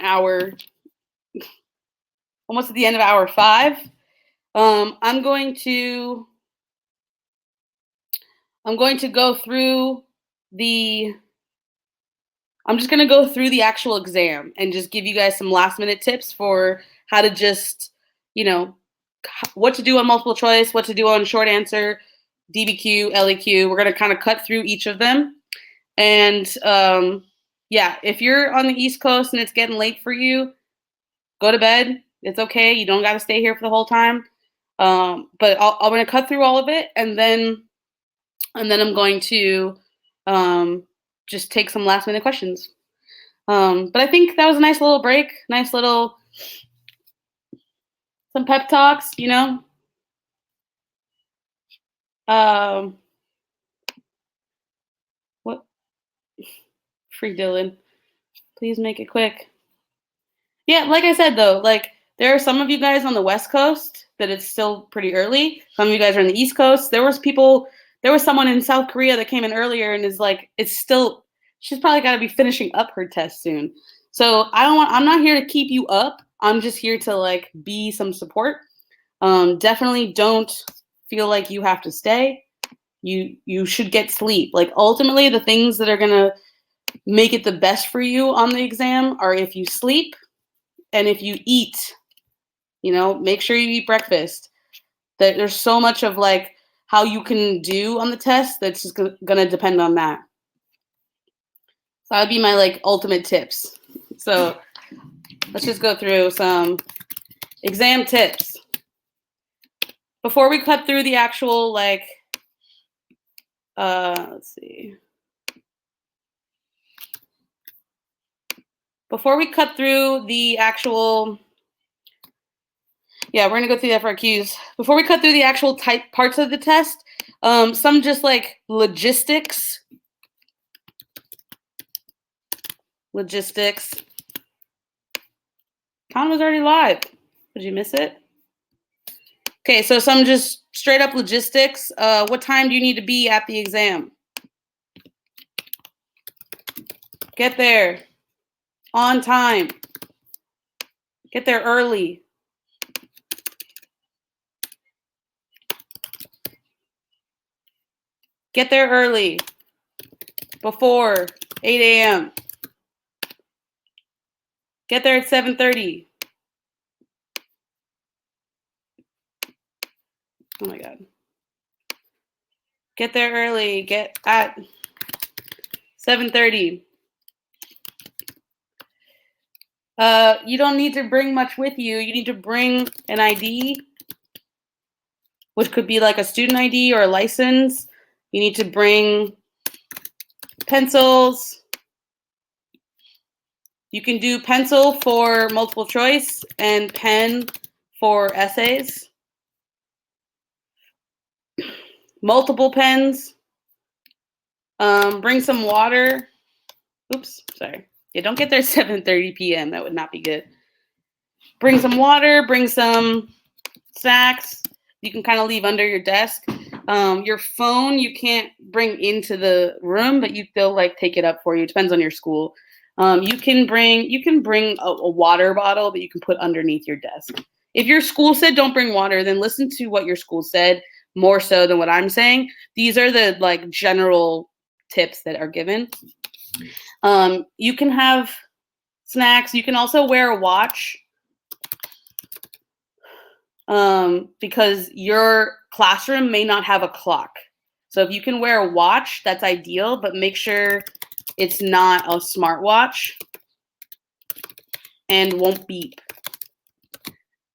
Almost at the end of hour 5. I'm going to go through I'm just going to go through the actual exam and just give you guys some last minute tips for how to just, what to do on multiple choice, what to do on short answer, DBQ, LEQ. We're going to kind of cut through each of them. And yeah, if you're on the East Coast and it's getting late for you, go to bed. It's okay. You don't got to stay here for the whole time. But I'm going to cut through all of it, and then I'm going to just take some last minute questions. But I think that was a nice little break, some pep talks, What? Free Dylan. Please make it quick. Yeah, like I said, though, there are some of you guys on the West Coast that it's still pretty early. Some of you guys are on the East Coast. There was someone in South Korea that came in earlier and is like, she's probably got to be finishing up her test soon. So I'm not here to keep you up. I'm just here to be some support. Definitely don't feel like you have to stay. You should get sleep. Ultimately, the things that are going to make it the best for you on the exam are if you sleep and if you eat. Make sure you eat breakfast. There's so much of how you can do on the test that's just going to depend on that. So that would be my ultimate tips. So let's just go through some exam tips. Before we cut through the actual let's see. Before we cut through the actual, we're going to go through the FRQs. Before we cut through the actual type parts of the test, some just logistics. Con was already live. Did you miss it? Okay, so some just straight up logistics. What time do you need to be at the exam? Get there on time. Get there early. Get there early. Before 8 a.m. Get there at 7:30. Oh my God. Get there early. Get at 7:30. You don't need to bring much with you. You need to bring an ID, which could be a student ID or a license. You need to bring pencils. You can do pencil for multiple choice and pen for essays. Multiple pens. Bring some water. Oops, sorry. Yeah, don't get there at 7:30 p.m. That would not be good. Bring some water. Bring some snacks. you can kind of leave under your desk. Your phone you can't bring into the room, but they'll like take it up for you. It depends on your school. You can bring a water bottle that you can put underneath your desk. If your school said don't bring water, then listen to what your school said more so than what I'm saying. These are the like general tips that are given. You can have snacks. You can also wear a watch because your classroom may not have a clock. So if you can wear a watch, that's ideal, but make sure it's not a smartwatch and won't beep.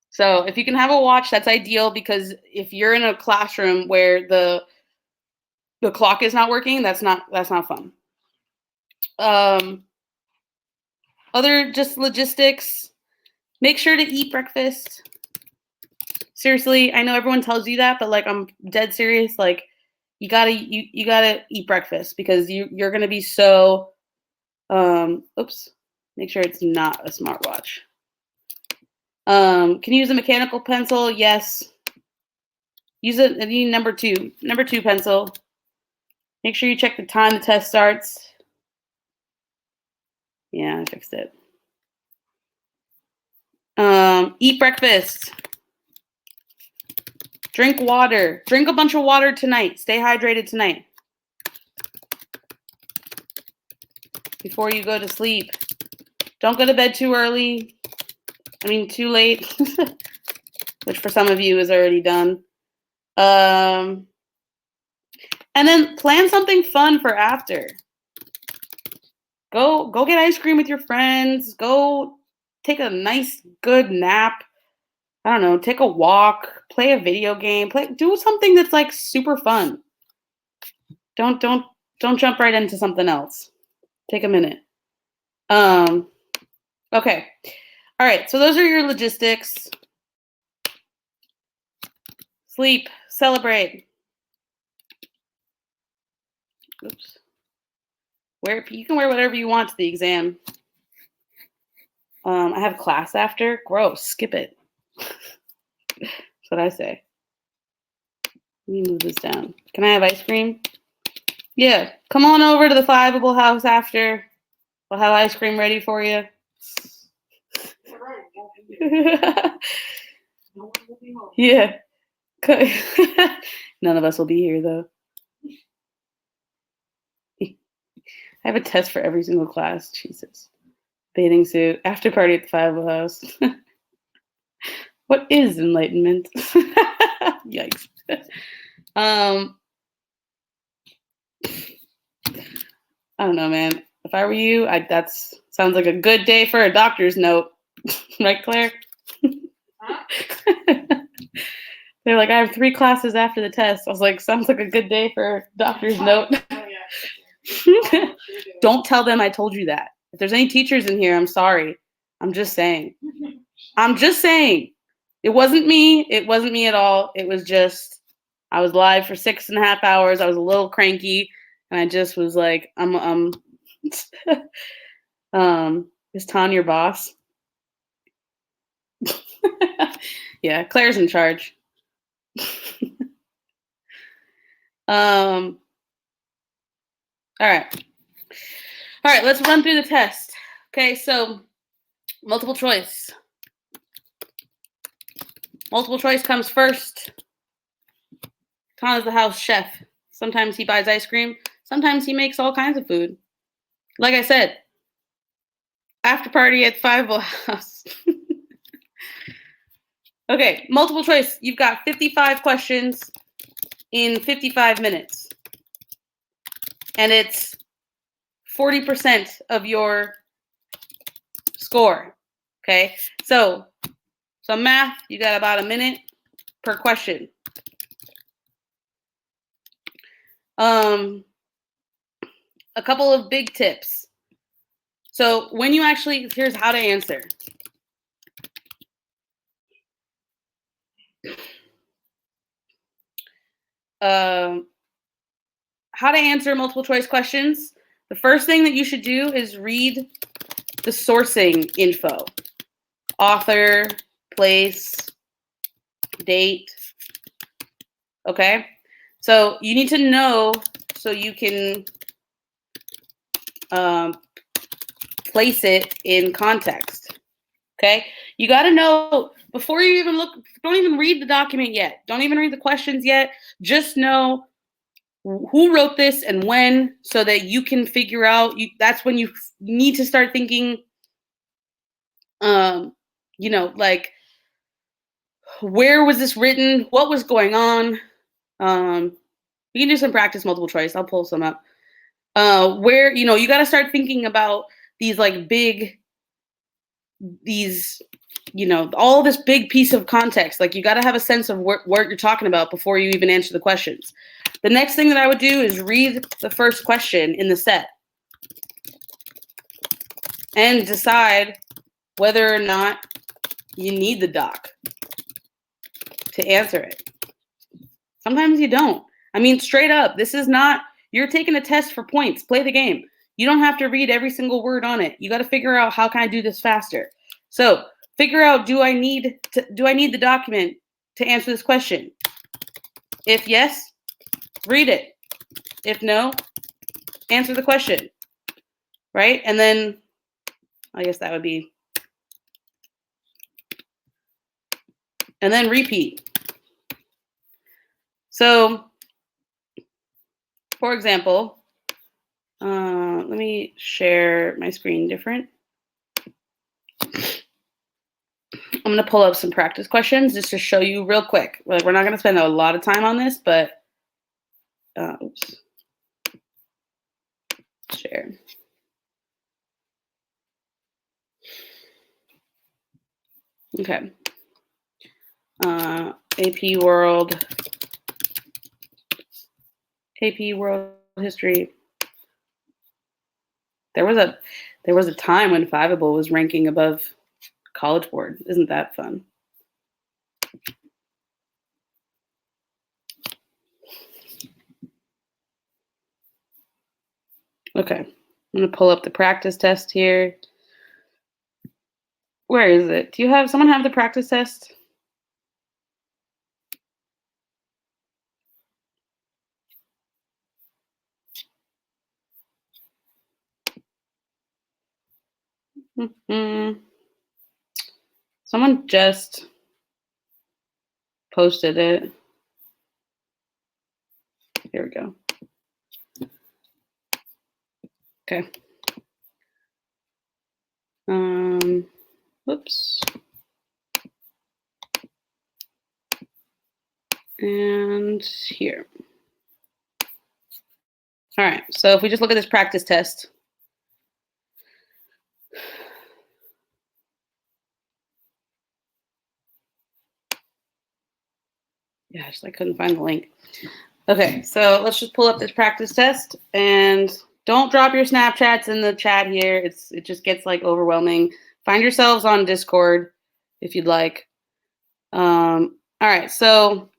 So if you can have a watch, that's ideal, because if you're in a classroom where the clock is not working, that's not fun. Other just logistics, make sure to eat breakfast. Seriously, I know everyone tells you that, but like I'm dead serious. Like you gotta eat breakfast, because you're gonna be so oops, make sure it's not a smartwatch. Can you use a mechanical pencil? Yes. Use it. You need number two pencil. Make sure you check the time the test starts. Yeah, I fixed it. Eat breakfast. Drink water. Drink a bunch of water tonight. Stay hydrated tonight before you go to sleep. Don't go to bed too early. I mean, too late, which for some of you is already done. And then plan something fun for after. Go get ice cream with your friends. Go take a nice, good nap. I don't know, take a walk, play a video game, do something that's like super fun. Don't jump right into something else. Take a minute. Okay. All right, so those are your logistics. Sleep, celebrate. Oops. You can wear whatever you want to the exam. I have class after. Gross. Skip it. That's what I say. Let me move this down. Can I have ice cream? Yeah. Come on over to the Fiveable house after. We'll have ice cream ready for you. Yeah. None of us will be here, though. I have a test for every single class. Jesus. Bathing suit. After party at the Fiveable house. What is enlightenment? Yikes. I don't know, man. If I were you, that sounds like a good day for a doctor's note. Right, Claire? They're like, I have 3 classes after the test. I was like, sounds like a good day for a doctor's note. Don't tell them I told you that. If there's any teachers in here, I'm sorry. I'm just saying. It wasn't me. It wasn't me at all. It was just, I was live for 6.5 hours. I was a little cranky, and I just was like, is Ton your boss? Yeah, Claire's in charge. All right, let's run through the test. Okay, so multiple choice. Multiple choice comes first. Ton is the house chef. Sometimes he buys ice cream. Sometimes he makes all kinds of food. Like I said, after party at Fiveable house. Okay, multiple choice. You've got 55 questions in 55 minutes. And it's 40% of your score. Okay, so math, you got about a minute per question. A couple of big tips. So when you here's how to answer. How to answer multiple choice questions. The first thing that you should do is read the sourcing info. Author, place, date, Okay? So you need to know so you can place it in context. Okay? You got to know before you even look, don't even read the document yet. Don't even read the questions yet. Just know who wrote this and when so that you can figure out, that's when you need to start thinking, you know, like, where was this written? What was going on? You can do some practice multiple choice. I'll pull some up. Where, you know, you got to start thinking about these like these, you know, all this big piece of context. Like you got to have a sense of what you're talking about before you even answer the questions. The next thing that I would do is read the first question in the set and decide whether or not you need the doc to answer it. Sometimes you don't. I mean, straight up, this is not, you're taking a test for points. Play the game. You don't have to read every single word on it. You got to figure out, how can I do this faster? So figure out, do I need the document to answer this question? If yes, read it. If no, answer the question, right? And then I guess that would be, and then repeat. So for example, let me share my screen different. I'm going to pull up some practice questions just to show you real quick. Like, we're not going to spend a lot of time on this, but oops. Share. Okay. AP World History. There was a time when Fiveable was ranking above College Board. Isn't that fun? Okay. I'm going to pull up the practice test here. Where is it? Do you have someone have the practice test? Someone just posted it. Here we go. Okay. Whoops. And here. All right. So if we just look at this practice test. Yeah, I couldn't find the link. Okay, so let's just pull up this practice test and don't drop your Snapchats in the chat here. It just gets like overwhelming. Find yourselves on Discord if you'd like. All right, so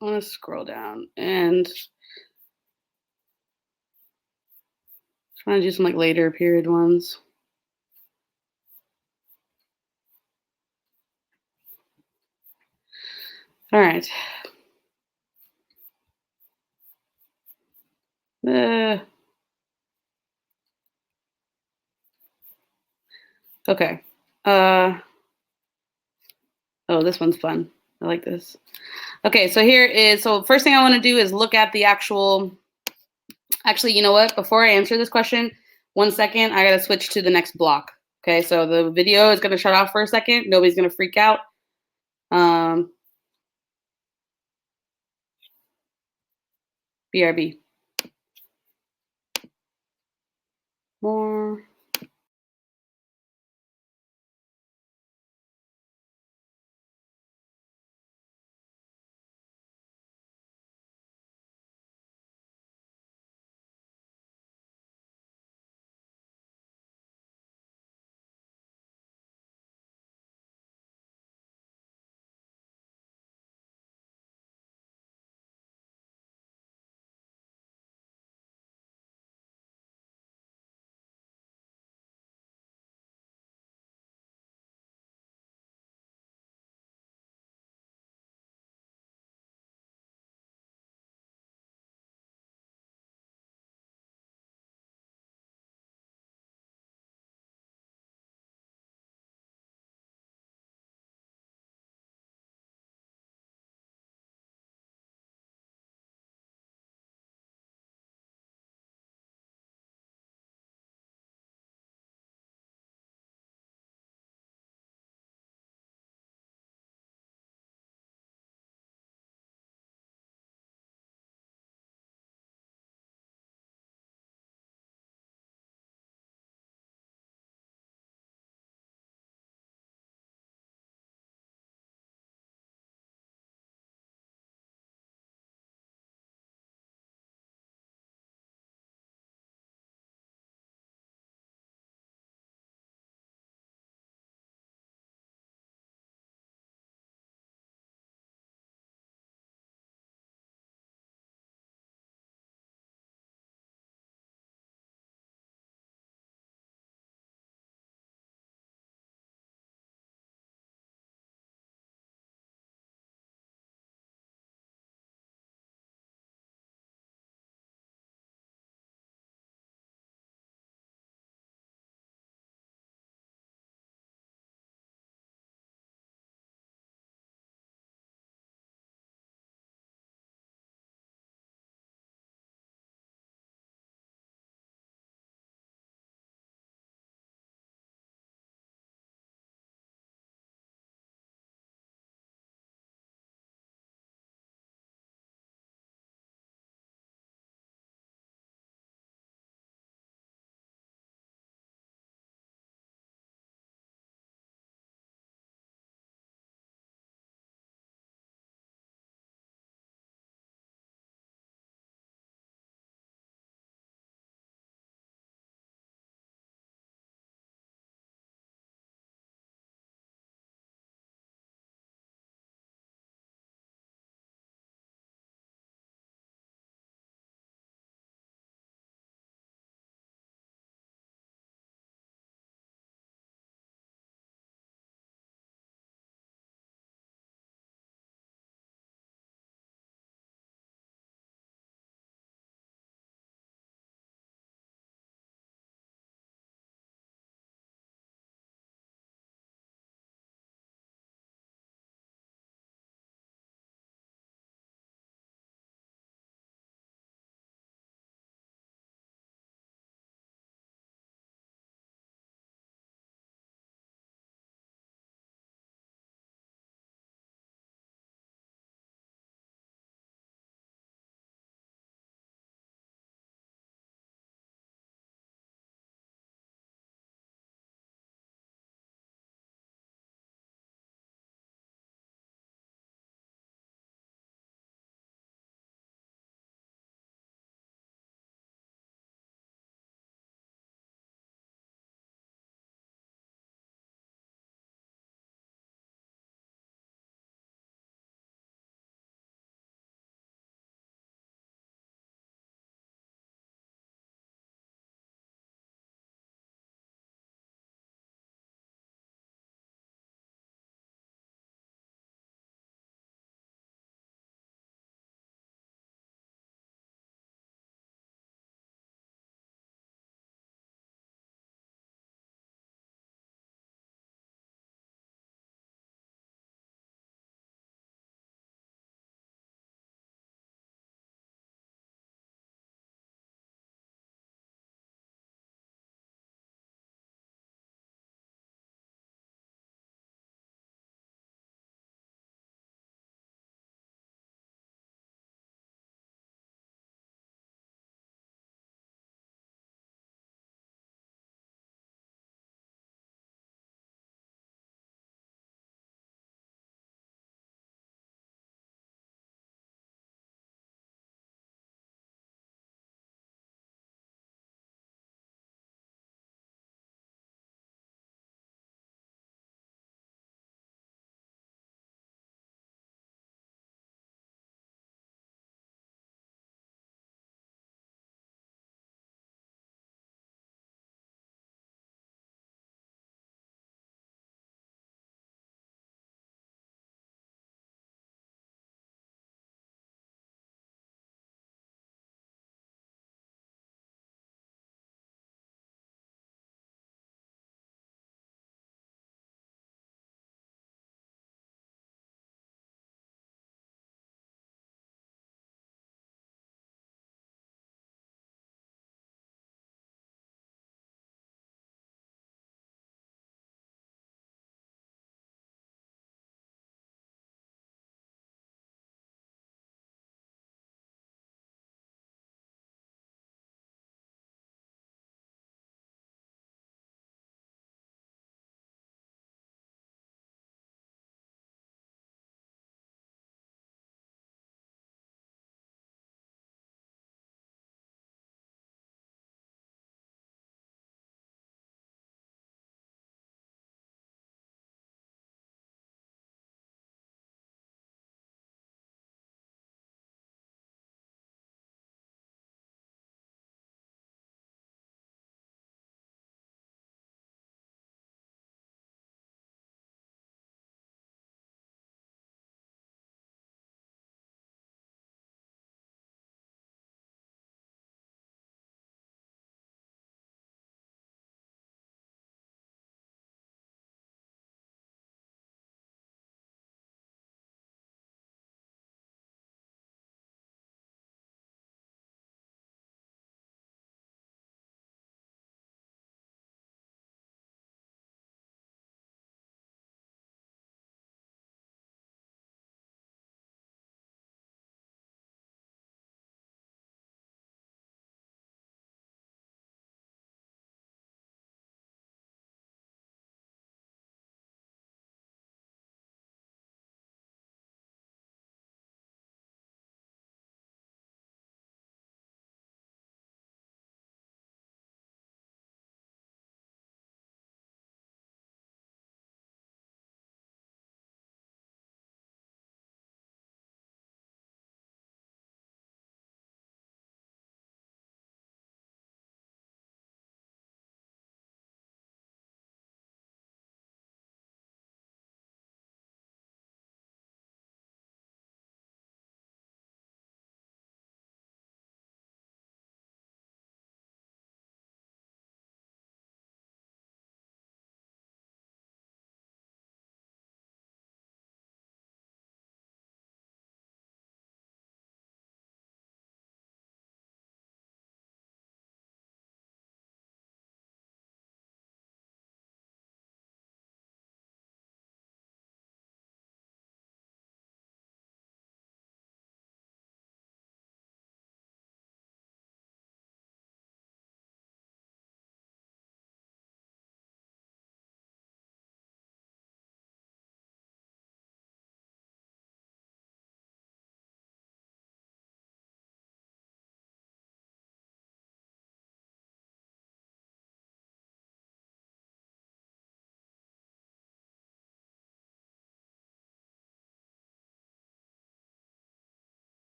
I want to scroll down and trying to do some like later period ones. All right. Okay. Oh, this one's fun. I like this. Okay, so so first thing I want to do is look at the actually, you know what? Before I answer this question, 1 second, I got to switch to the next block. Okay, so the video is going to shut off for a second. Nobody's going to freak out. BRB. More.